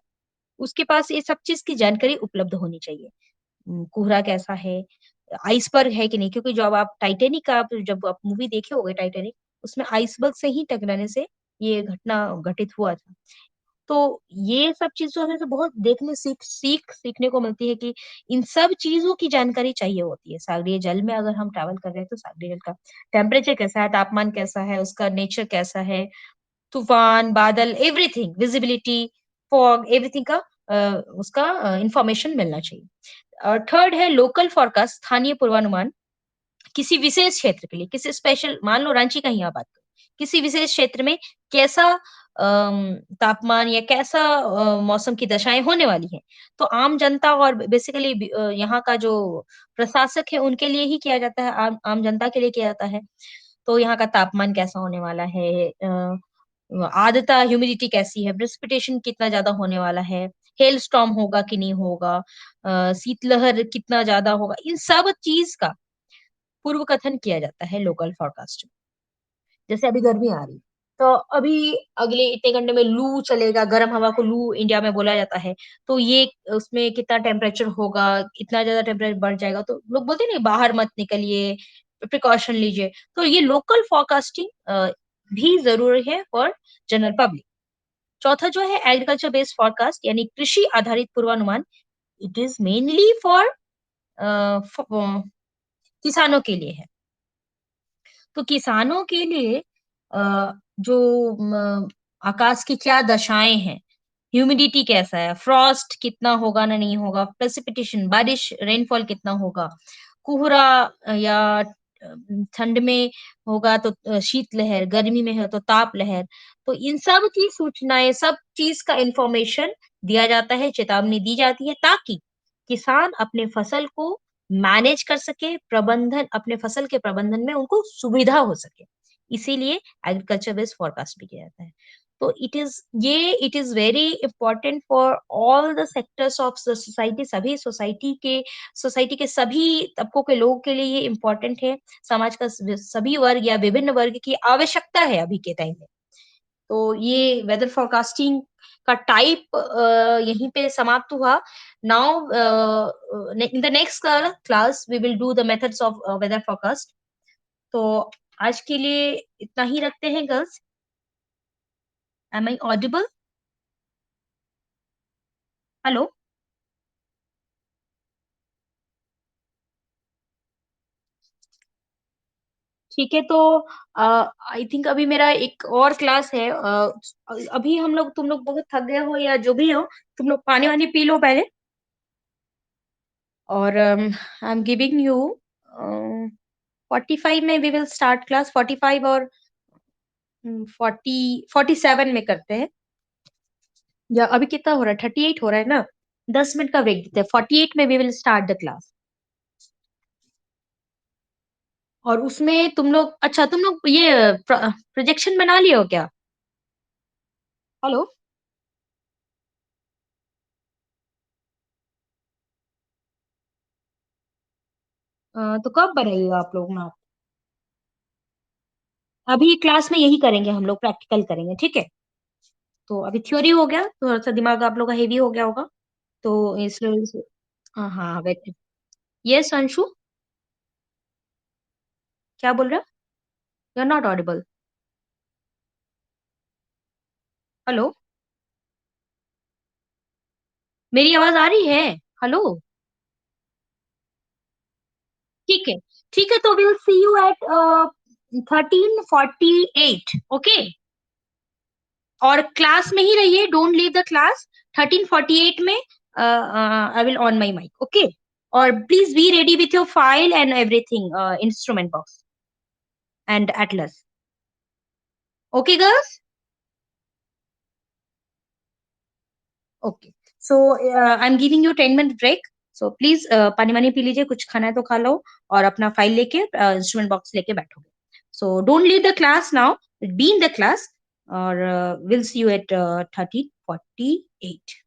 S1: उसके पास ये सब चीज़ की जानकारी उपलब्ध होनी चाहिए। कोहरा कैसा है, आइसबर्ग है कि नहीं, क्योंकि जब आप मूवी देखे होंगे टाइटैनिक, उसमें आइसबर्ग से ही टकराने से ये घटना घटित हुआ था। तो ये सब चीज़ों में से बहुत देखने सीख सीखने को मिलती है कि इन सब चीज़ों की जानकारी चाहिए होती है। सागरीय जल में अगर हम ट्रैवल कर रहे हैं, तो सागरीय जल का टेम्परेचर कैसा है, तापमान कैसा है, उसका नेचर कैसा है, तूफान, बादल, एवरीथिंग, विजिबिलिटी, फॉग, एवरीथिंग का उसका इन्फॉर्मेशन मिलना चाहिए। और थर्ड है लोकल फोरकास्ट, स्थानीय पूर्वानुमान। किसी विशेष क्षेत्र के लिए, किसी स्पेशल मान लो रांची का ही आप बात करो, किसी विशेष क्षेत्र में कैसा तापमान या कैसा मौसम की दशाएँ होने वाली हैं। तो आम जनता और बेसिकली यहाँ का जो प्रशासक है उनके लिए ही किया जाता है, आम आम जनता के लिए किया जाता है। तो यहाँ का तापमान कैसा होने वाला है, आर्द्रता ह्यूमिडिटी कैसी है, प्रेसिपिटेशन कितना ज़्यादा होने वाला है, हेल स्टॉर्म होगा कि नहीं होगा, शीतलहर कितना ज़्यादा होगा, इन सब चीज़ का पूर्व कथन किया जाता है लोकल फोरकास्ट में। जैसे अभी गर्मी आ रही, तो अभी अगले इतने घंटे में लू चलेगा, गर्म हवा को लू इंडिया में बोला जाता है। तो ये उसमें कितना टेम्परेचर होगा, इतना ज़्यादा टेम्परेचर बढ़ जाएगा, तो लोग बोलते हैं ना बाहर मत निकलिए, प्रिकॉशन लीजिए। तो ये लोकल फोरकास्टिंग भी ज़रूरी है फॉर जनरल पब्लिक। चौथा जो है एग्रीकल्चर बेस्ड फोरकास्ट यानी कृषि आधारित पूर्वानुमान। इट इज़ मेनली फॉर किसानों के लिए है। तो किसानों के लिए जो आकाश की क्या दशाएं हैं, ह्यूमिडिटी कैसा है, फ्रॉस्ट कितना होगा ना नहीं होगा, प्रेसिपिटेशन बारिश रेनफॉल कितना होगा, कोहरा या ठंड में होगा तो शीत लहर, गर्मी में है तो ताप लहर। तो इन सब की सूचनाएं, सब चीज का इंफॉर्मेशन दिया जाता है, चेतावनी दी जाती है, ताकि किसान अपने फसल को मैनेज कर सके, प्रबंधन अपने फसल के प्रबंधन में उनको सुविधा हो सके। इसीलिए एग्रीकल्चर बेस्ड फोरकास्ट भी किया जाता है। तो it is very important for all the sectors of the society, सभी सोसाइटी के सभी तबकों के लोगों के लिए ये इम्पोर्टेंट है। समाज का सभी वर्ग या विभिन्न वर्ग की आवश्यकता है अभी के टाइम में। तो ये वेदर फोरकास्टिंग का टाइप यहीं पे समाप्त हुआ। Now in the next class we will do the methods of weather forecast. तो आज के लिए इतना ही रखते हैं girls. Am I audible? Hello? ठीक है, तो आई थिंक अभी मेरा एक और क्लास है। अभी तुम लोग बहुत थक गए हो या जो भी हो, तुम लोग पानी वानी पी लो पहले। और आई एम गिविंग यू 45 में वी विल स्टार्ट क्लास। 45 और 47 में करते हैं। या अभी कितना हो रहा है? 38 हो रहा है ना? 10 मिनट का ब्रेक देते हैं। 48 में we will start the class. और उसमें तुम लोग, अच्छा तुम लोग ये प्रोजेक्शन बना लिए हो क्या? हेलो? तो कब बनाइएगा आप लोग ना? अभी क्लास में यही करेंगे, हम लोग प्रैक्टिकल करेंगे, ठीक है? तो अभी थ्योरी हो गया, थोड़ा सा दिमाग आप लोग का हेवी हो गया होगा। तो इसलिए हाँ हाँ, वेट। यस अंशु, क्या बोल रहे हो? You are not audible. Hello? मेरी आवाज आ रही है? हेलो? ठीक है, ठीक है, तो will see you at 13:48। Okay? और क्लास में ही रहिए, डोंट लीव द क्लास। 13:48 में I will on my mic, okay? और please be ready with your file and everything, instrument box and atlas. Okay girls? Okay, so I am giving you 10 minute break. So please पानी वानी P लीजिए, कुछ खाना है तो खा लो, और अपना फाइल लेके इंस्ट्रूमेंट बॉक्स लेके बैठोगे। So don't leave the class now, be in the class, और will see you at 13:48।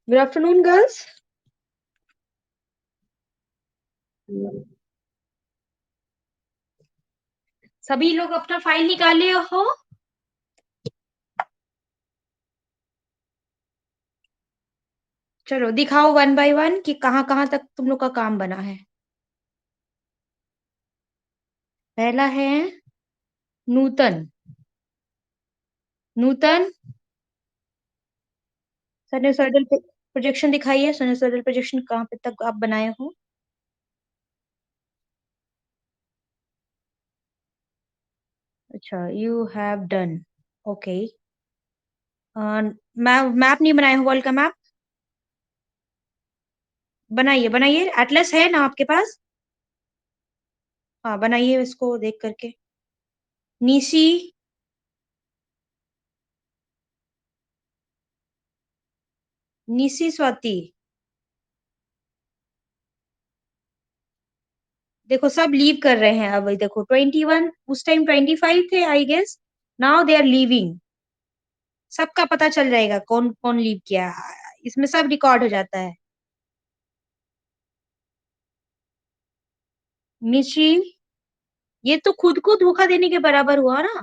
S1: Good afternoon girls. सभी लोग अपना फाइल निकाले हो? चलो दिखाओ वन बाय वन कि कहाँ कहाँ तक तुम लोग का काम बना है। पहला है नूतन। नूतन, साइनसॉइडल प्रोजेक्शन दिखाइए। साइनसॉइडल प्रोजेक्शन कहाँ पे तक आप बनाए हो? अच्छा, you have done. Okay. Map map नहीं बनाए हो, वर्ल्ड का मैप? बनाइए बनाइए, एटलस है ना आपके पास? हाँ बनाइए इसको देख करके। निशी। निशी स्वाति। देखो सब लीव कर रहे हैं अब। देखो 21, उस टाइम 25 थे I guess. Now they are leaving. सबका पता चल जाएगा कौन कौन लीव किया। इसमें सब रिकॉर्ड हो जाता है। निशी, ये तो खुद को धोखा देने के बराबर हुआ ना।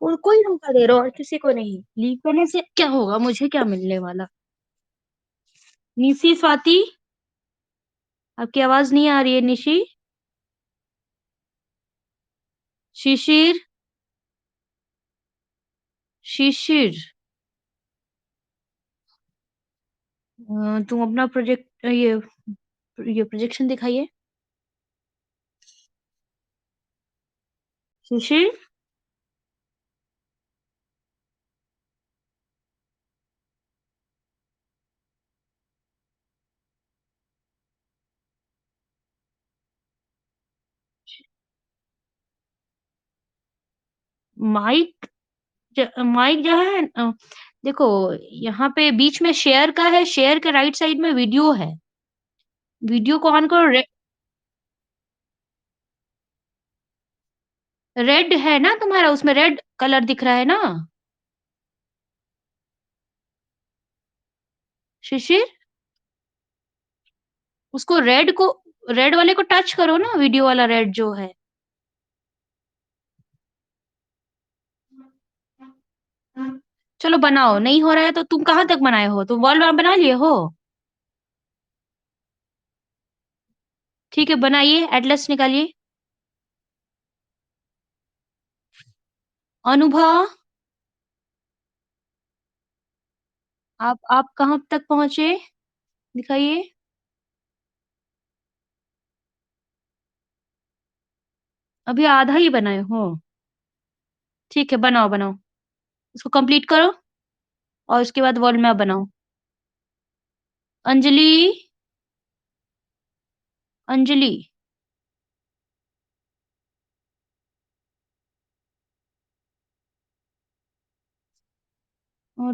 S1: खुद को ही धोखा दे रहा हो और किसी को नहीं। लीव करने से क्या होगा, मुझे क्या मिलने वाला। निशी स्वाति, आपकी आवाज नहीं आ रही है निशी। शिशिर। शिशिर, तुम अपना प्रोजेक्ट ये प्रोजेक्शन दिखाइए। शिशिर। माइक, माइक जो है देखो, यहाँ पे बीच में शेयर का है। शेयर के राइट साइड में वीडियो है। वीडियो को ऑन करो। रेड है ना तुम्हारा, उसमें रेड कलर दिख रहा है ना। शिशिर, उसको रेड को, रेड वाले को टच करो ना, वीडियो वाला रेड जो है। चलो बनाओ, नहीं हो रहा है तो तुम कहाँ तक बनाए हो? तुम वॉल बना लिए हो? ठीक है बनाइए, एटलस निकालिए। अनुभव, आप कहाँ तक पहुंचे, दिखाइए। अभी आधा ही बनाए हो। ठीक है बनाओ बनाओ, इसको कंप्लीट करो और उसके बाद वॉल मैप बनाओ। अंजलि। अंजलि।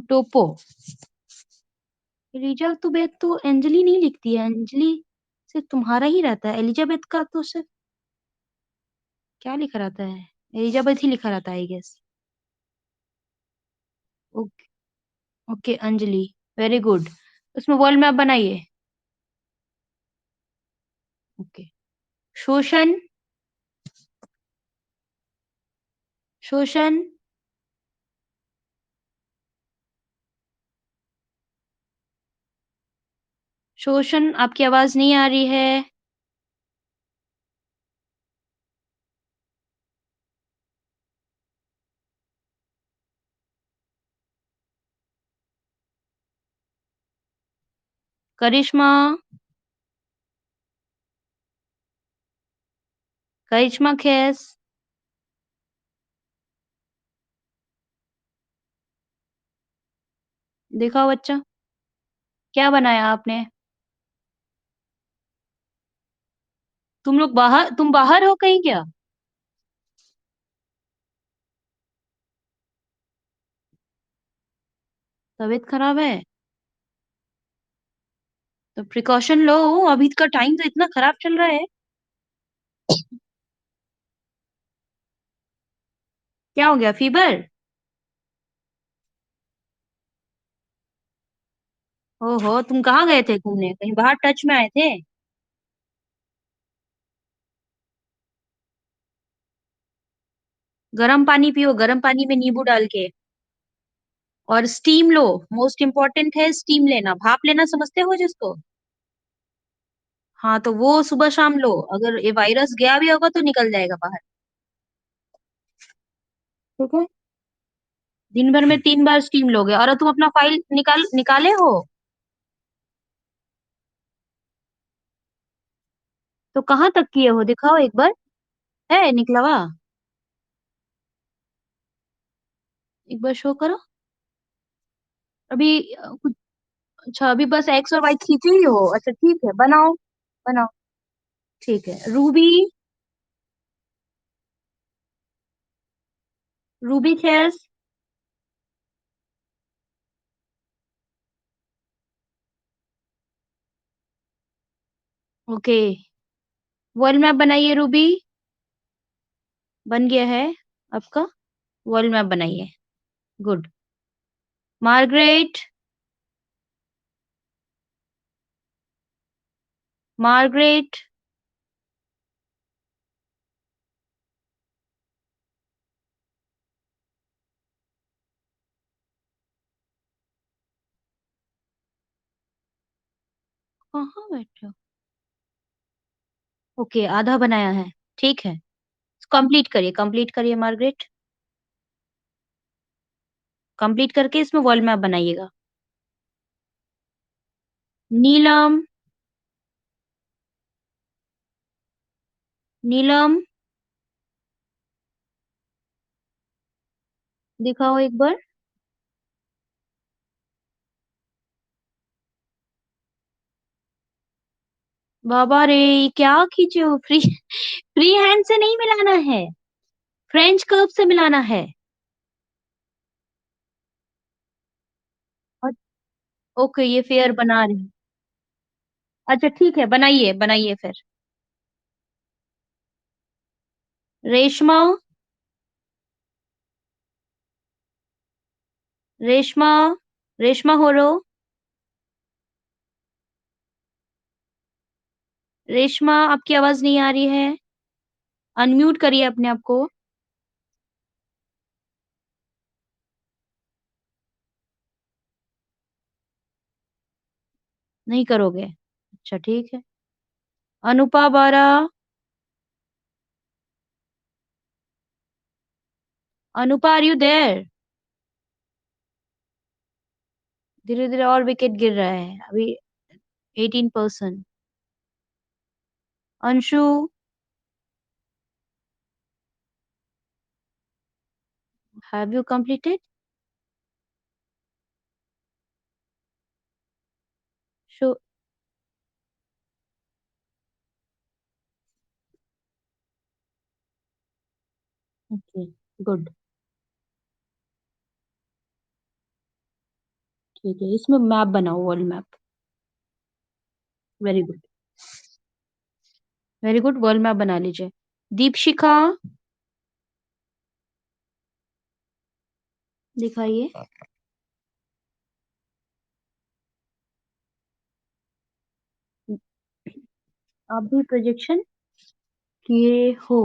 S1: टोपो। एलिजाबेथ तो अंजलि नहीं लिखती है। अंजलि सिर्फ तुम्हारा ही रहता है। एलिजाबेथ का तो सिर्फ क्या लिखा रहता है? एलिजाबेथ ही लिखा रहता है I guess. Okay. Okay Anjali, very good. उसमें वर्ल्ड मैप बनाइए। ओके। शोषण। शोषण। शोषण, आपकी आवाज नहीं आ रही है। करिश्मा। करिश्मा खेस। देखा बच्चा, क्या बनाया आपने? तुम बाहर हो कहीं क्या? तबीयत खराब है? तो प्रिकॉशन लो। अभी का टाइम तो इतना खराब चल रहा है। क्या हो गया, फीवर? ओहो, तुम कहाँ गए थे घूमने? कहीं बाहर टच में आए थे? गर्म पानी पियो, गर्म पानी में नींबू डाल के। और स्टीम लो। मोस्ट इम्पोर्टेंट है स्टीम लेना, भाप लेना, समझते हो जिसको? हाँ, तो वो सुबह शाम लो, अगर ये वायरस गया भी होगा तो निकल जाएगा बाहर। ठीक है। दिन भर में 3 बार स्टीम लोगे, और तुम अपना फाइल निकाले हो? तो कहाँ तक किए हो, दिखाओ एक बार। है निकला हुआ? एक बार शो करो। अभी कुछ। अच्छा, अभी बस एक्स और वाई खींचे ही हो? अच्छा ठीक है, बनाओ। बनाओ। ठीक है, रूबी। रूबी चेस। ओके। वर्ल्ड मैप बनाइए रूबी। बन गया है आपका? वर्ल्ड मैप बनाइए। गुड। मार्गरेट। मार्गरेट। कहाँ बैठे हो? ओके, आधा बनाया है। ठीक है। कंप्लीट करिए मार्गरेट। कंप्लीट करके इसमें वर्ल्ड मैप बनाइएगा। नीलम। नीलम। दिखाओ एक बार। बाबा रे, ये क्या खींचे हो? फ्री फ्री हैंड से नहीं मिलाना है, फ्रेंच कर्व से मिलाना है। और- ओके, ये फेयर बना रही। अच्छा ठीक है, बनाइए बनाइए फिर। रेशमा। रेशमा। रेशमा हो रो। रेशमा, आपकी आवाज नहीं आ रही है। अनम्यूट करिए अपने आप को। नहीं करोगे? अच्छा ठीक है। Anupa Bara. Anupa, are you there? धीरे धीरे और विकेट गिर रहा है अभी। 18%। Anshu. Have you completed? Show. Okay. Good. ठीक है, इसमें मैप बनाओ, world map. Very good. Very good, world map बना लीजिए। दीपशिखा। दिखाइए। आप भी प्रोजेक्शन किए हो?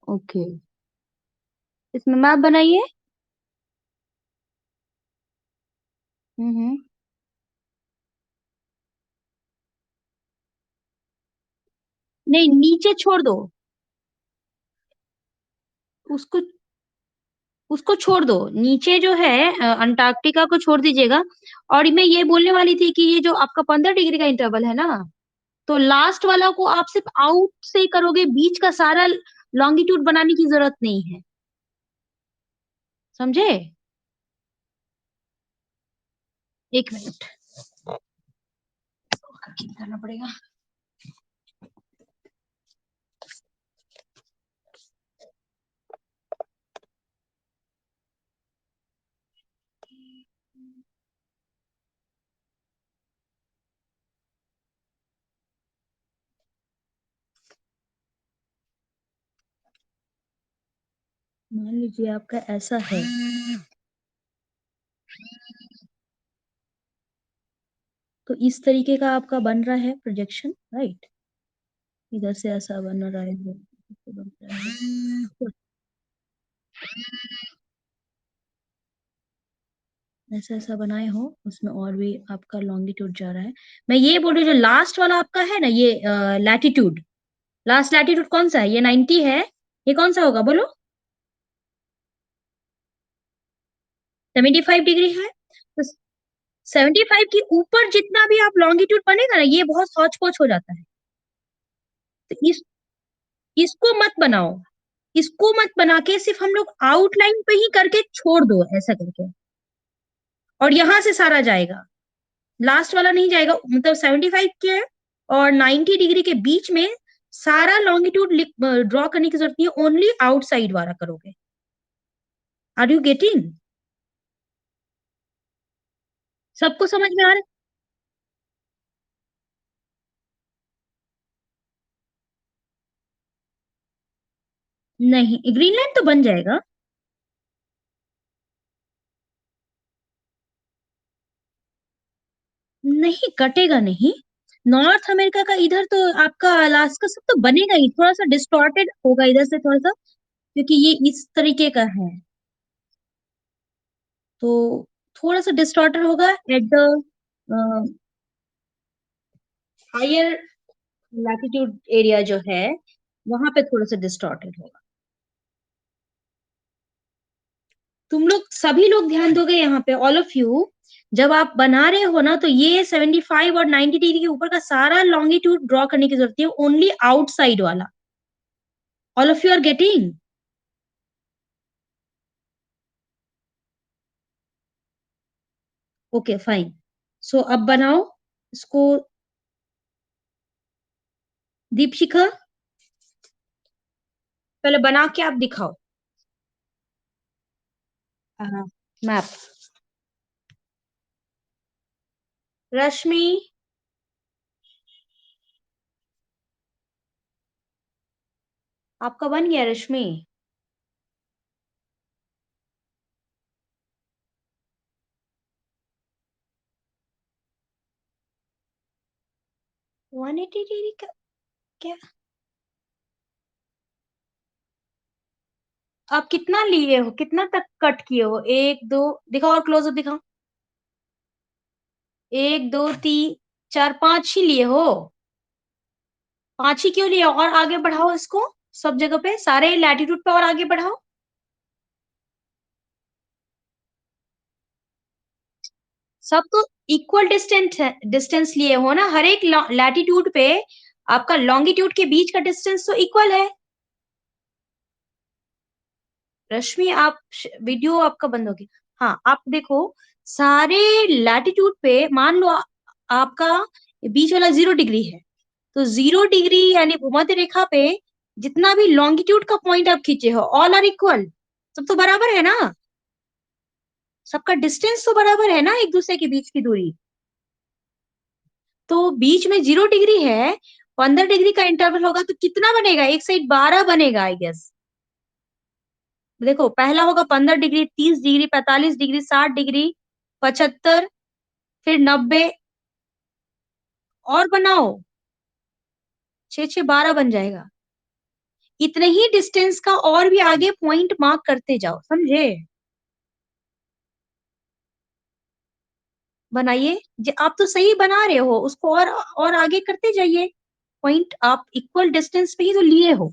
S1: ओके। इसमें मैप बनाइए। हम्म। नहीं, नीचे छोड़ दो। उसको उसको छोड़ दो, नीचे जो है अंटार्कटिका को छोड़ दीजिएगा। और मैं ये बोलने वाली थी कि ये जो आपका 15 डिग्री का इंटरवल है ना, तो लास्ट वाला को आप सिर्फ आउट से ही करोगे, बीच का सारा लॉन्गिट्यूड बनाने की जरूरत नहीं है। समझे? 1 मिनट करना पड़ेगा। मान लीजिए आपका ऐसा है। तो इस तरीके का आपका बन रहा है प्रोजेक्शन, राइट? इधर से ऐसा बन रहा है, बन रहा है, ऐसा ऐसा बनाए हो, उसमें और भी आपका लॉन्गिट्यूड जा रहा है। मैं ये बोल रही हूँ, जो लास्ट वाला आपका है ना, ये लैटिट्यूड, लास्ट लैटिट्यूड कौन सा है? ये 90 है, ये कौन सा होगा बोलो? 75 डिग्री है। तो 75 के ऊपर जितना भी आप लॉन्गिट्यूड बनेगा ना, ये बहुत हौच पौच हो जाता है। तो इसको मत बनाओ, इसको मत बना के सिर्फ हम लोग आउटलाइन पे ही करके छोड़ दो, ऐसा करके। और यहां से सारा जाएगा, लास्ट वाला नहीं जाएगा। मतलब 75 के और 90 डिग्री के बीच में सारा लॉन्गिट्यूड ड्रॉ करने की जरूरत नहीं है, ओनली आउटसाइड वाला करोगे। Are you getting? सबको समझ में आ रहा है? नहीं, ग्रीन लाइन तो बन जाएगा। नहीं, कटेगा नहीं। नॉर्थ अमेरिका का इधर तो आपका अलास्का सब तो बनेगा ही, थोड़ा सा डिस्टॉर्टेड होगा इधर से थोड़ा सा, क्योंकि ये इस तरीके का है। तो थोड़ा सा डिस्टॉर्टेड होगा at the higher latitude area जो है, वहां पे थोड़ा सा डिस्टॉर्टेड होगा। तुम लोग सभी लोग ध्यान दोगे यहाँ पे, ऑल ऑफ यू। जब आप बना रहे हो ना, तो ये 75 और 90 डिग्री के ऊपर का सारा लॉन्गिट्यूड ड्रॉ करने की जरूरत है, ओनली आउटसाइड वाला। All of you are getting? Okay fine. So अब बनाओ इसको, दीपशिखा, पहले बना के आप दिखाओ। मैप। रश्मि, आपका बन गया रश्मि? 180 डिग्री का क्या? आप कितना लिए हो, कितना तक कट किए हो? एक दो, दिखाओ और क्लोजअप दिखाओ। एक दो तीन चार पांच ही लिए हो? पांच ही क्यों लिए? और आगे बढ़ाओ इसको, सब जगह पे, सारे लैटिट्यूड पे और आगे बढ़ाओ। सब तो इक्वल डिस्टेंस लिए हो ना, हर एक लैटिट्यूड पे आपका लॉन्गिट्यूड के बीच का डिस्टेंस तो इक्वल है। रश्मि, आप वीडियो आपका बंद हो गया। हाँ, आप देखो, सारे लैटिट्यूड पे मान लो आपका बीच वाला 0 डिग्री है, तो 0 डिग्री यानी भूमध्य रेखा पे जितना भी लॉन्गिट्यूड का पॉइंट आप खींचे हो, ऑल आर इक्वल। सब तो बराबर है ना, सबका डिस्टेंस तो बराबर है ना, एक दूसरे के बीच की दूरी। तो बीच में 0 डिग्री है, 15 डिग्री का इंटरवल होगा, तो कितना बनेगा? एक साइड 12 बनेगा आई गेस। देखो, पहला होगा 15 डिग्री, 30 डिग्री, 45 डिग्री, 60 डिग्री, 75, फिर 90, और बनाओ, 6 6 12 बन जाएगा। इतने ही डिस्टेंस का और भी आगे पॉइंट मार्क करते जाओ, समझे? बनाइए, आप तो सही बना रहे हो, उसको और आगे करते जाइए। पॉइंट आप इक्वल डिस्टेंस पे ही तो लिए हो।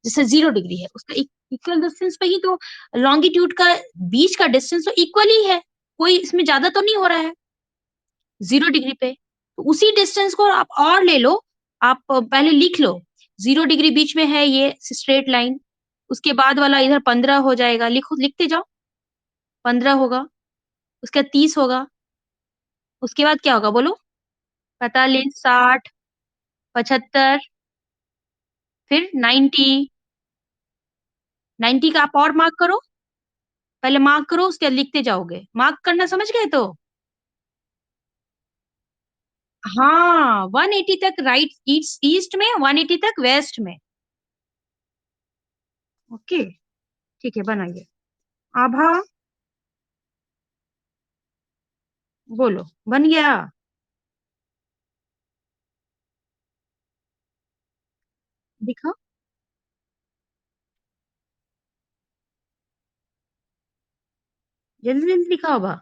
S1: जैसे 0 डिग्री है, उसका इक्वल डिस्टेंस पे ही तो लॉन्गिट्यूड का बीच का डिस्टेंस तो इक्वल ही है, कोई इसमें ज्यादा तो नहीं हो रहा है 0 डिग्री पे। तो उसी डिस्टेंस को आप और ले लो, आप पहले लिख लो। 0 डिग्री बीच में है ये स्ट्रेट लाइन, उसके बाद वाला इधर 15 हो जाएगा, लिखो, लिखते जाओ। 15 होगा, उसके बाद 30 होगा, उसके बाद क्या होगा बोलो? 45, 60, 75, फिर 90। 90 का आप और मार्क करो, पहले मार्क करो, उसके बाद लिखते जाओगे। मार्क करना समझ गए तो? हाँ, 180 तक राइट, ईस्ट ईस्ट में, 180 तक वेस्ट में। ओके, ठीक है, बनाइए। आभा, बोलो, बन गया? दिखाओ, जल्दी जल्दी दिखाओ बा।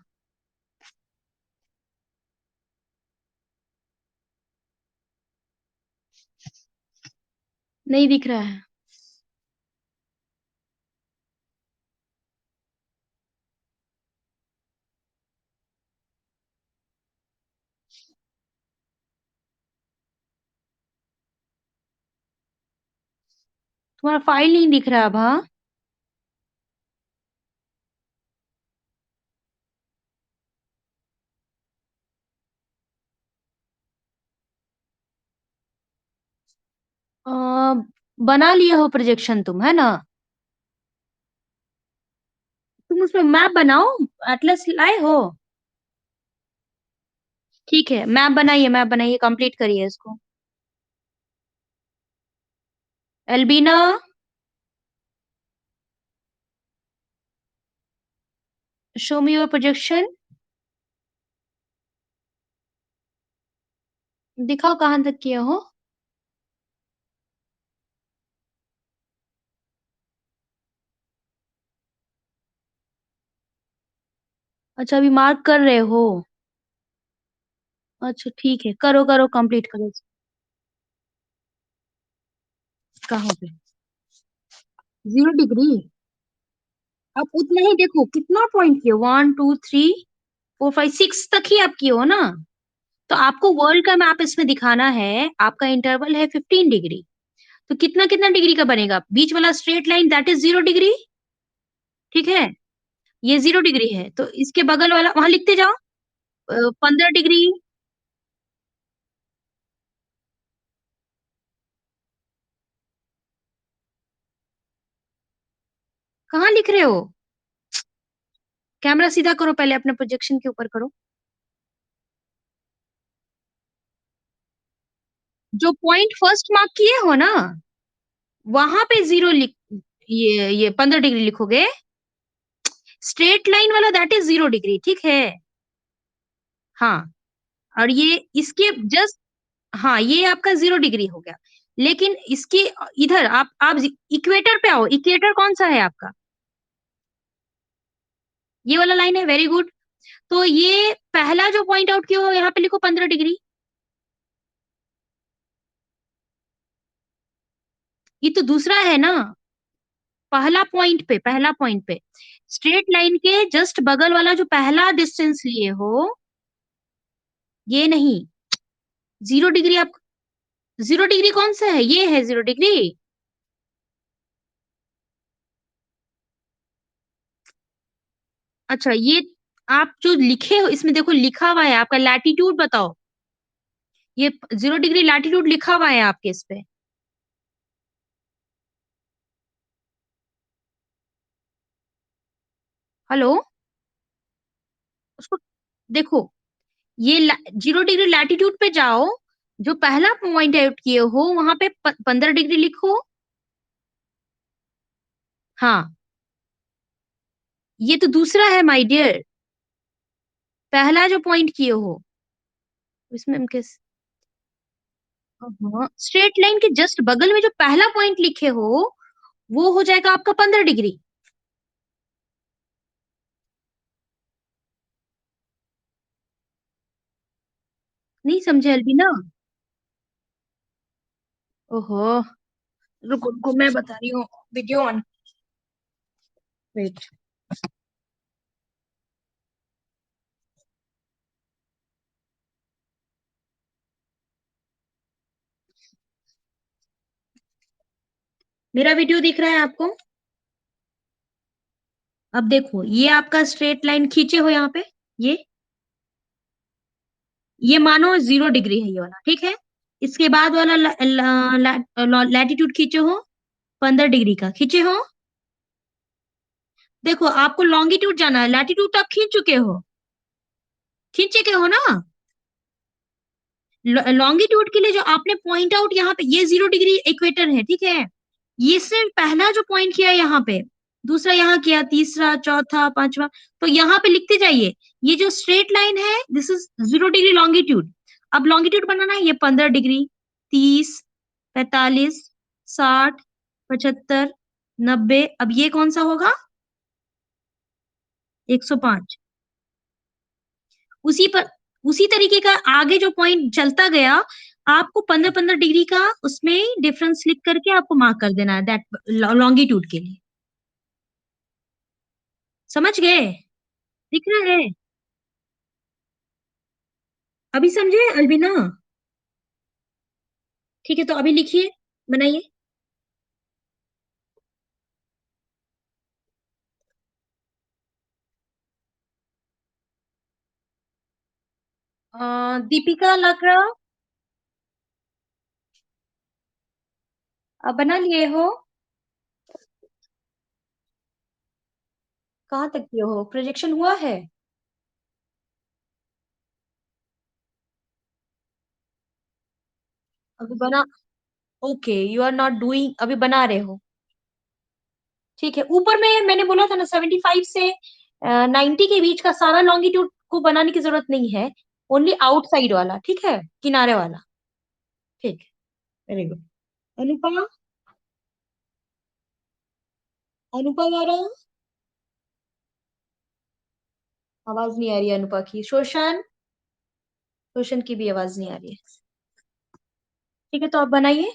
S1: नहीं दिख रहा है। तुम्हारा फाइल नहीं दिख रहा अब, हाँ। अ, बना लिए हो प्रोजेक्शन तुम, है ना? तुम उसमें मैप बनाओ। एटलस लाए हो? ठीक है, मैप बनाइए, मैप बनाइए, कंप्लीट करिए इसको। एल्बीना, शो मी योर प्रोजेक्शन। दिखाओ कहाँ तक किया हो। अच्छा, अभी मार्क कर रहे हो? अच्छा ठीक है, करो करो, कंप्लीट करो। कहाँ पे? 0 डिग्री? आप उतना ही देखो, कितना पॉइंट किए, 1 2 3 4 5 6 तक ही आप किए हो ना? तो आपको वर्ल्ड का मैप इसमें दिखाना है। आपका इंटरवल है 15 डिग्री। तो कितना कितना डिग्री का बनेगा? बीच वाला straight line that is 0 degree. ठीक है, ये 0 डिग्री है, तो इसके बगल वाला वहां लिखते जाओ। 15 डिग्री। कहाँ लिख रहे हो? कैमरा सीधा करो, पहले अपने प्रोजेक्शन के ऊपर करो। जो पॉइंट फर्स्ट मार्क किए हो ना, वहां पे 0 लिख, ये 15 डिग्री लिखोगे। स्ट्रेट लाइन वाला दैट इज 0 डिग्री, ठीक है। हाँ, और ये इसके जस्ट, हाँ ये आपका 0 डिग्री हो गया। लेकिन इसके इधर आप इक्वेटर पे आओ। इक्वेटर कौन सा है आपका? ये वाला लाइन है, वेरी गुड। तो ये पहला जो पॉइंट आउट किया हो, यहाँ पे लिखो 15 डिग्री। ये तो दूसरा है ना। पहला पॉइंट पे स्ट्रेट लाइन के जस्ट बगल वाला जो पहला डिस्टेंस लिए हो, ये नहीं। 0 डिग्री आप, 0 डिग्री कौन सा है? ये है 0 डिग्री। अच्छा, ये आप जो लिखे हो इसमें देखो, लिखा हुआ है आपका लैटिट्यूड, बताओ। ये 0 डिग्री लैटिट्यूड लिखा हुआ है आपके इस पे। हेलो, उसको देखो। ये 0 डिग्री लैटिट्यूड पे जाओ। जो पहला पॉइंट आउट किए हो वहां पे 15 डिग्री लिखो। हाँ, ये तो दूसरा है माय डियर। पहला जो पॉइंट किए हो इसमें हम किस, हाँ स्ट्रेट लाइन के जस्ट बगल में जो पहला पॉइंट लिखे हो, वो हो जाएगा आपका 15 डिग्री। नहीं समझे अल्बीना? ओहो, रुको रुको, मैं बता रही हूँ। Video on, wait. मेरा वीडियो दिख रहा है आपको? अब देखो, ये आपका स्ट्रेट लाइन खींचे हो यहाँ पे। ये ये मानो 0 डिग्री है ये वाला, ठीक है। इसके बाद वाला लैटिट्यूड खींचे हो, 15 डिग्री का खींचे हो। देखो, आपको लॉन्गिट्यूड जाना है, लैटिट्यूड तो आप खींच चुके हो, खींच चुके हो ना। लॉन्गिट्यूड के लिए जो आपने पॉइंट आउट यहाँ पे, ये 0 डिग्री इक्वेटर है, ठीक है। ये सिर्फ पहला जो पॉइंट किया यहाँ पे, दूसरा यहाँ किया, तीसरा, चौथा, पांचवा। तो यहाँ पे लिखते जाइए। ये जो स्ट्रेट लाइन है दिस इज 0 डिग्री लॉन्गिट्यूड। अब लॉन्गिट्यूड बनाना है, ये 15 डिग्री, 30, 45, 60, 75, 90। अब ये कौन सा होगा? 105। उसी पर उसी तरीके का आगे जो पॉइंट चलता गया, आपको 15-15 डिग्री का उसमें डिफरेंस लिख करके आपको मार्क कर देना है दैट लॉन्गिट्यूड के लिए। समझ गए? दिख रहा है? अभी समझे अलविना? ठीक है, तो अभी लिखिए, बनाइए। दीपिका लकड़ा, बना लिए हो? कहाँ तक किए हो? प्रोजेक्शन हुआ है? अभी बना? Okay, you are not doing, अभी बना रहे हो? ठीक है, ऊपर में मैंने बोला था ना 75 से 90 के बीच का सारा लॉन्गिट्यूड को बनाने की जरूरत नहीं है। ओनली आउटसाइड वाला, ठीक है, किनारे वाला। ठीक है, वेरी गुड। अनुपमा, अनुपमा वाला, आवाज नहीं आ रही है अनुपा की। शोषण, शोषण की भी आवाज नहीं आ रही है। ठीक है, तो आप बनाइए।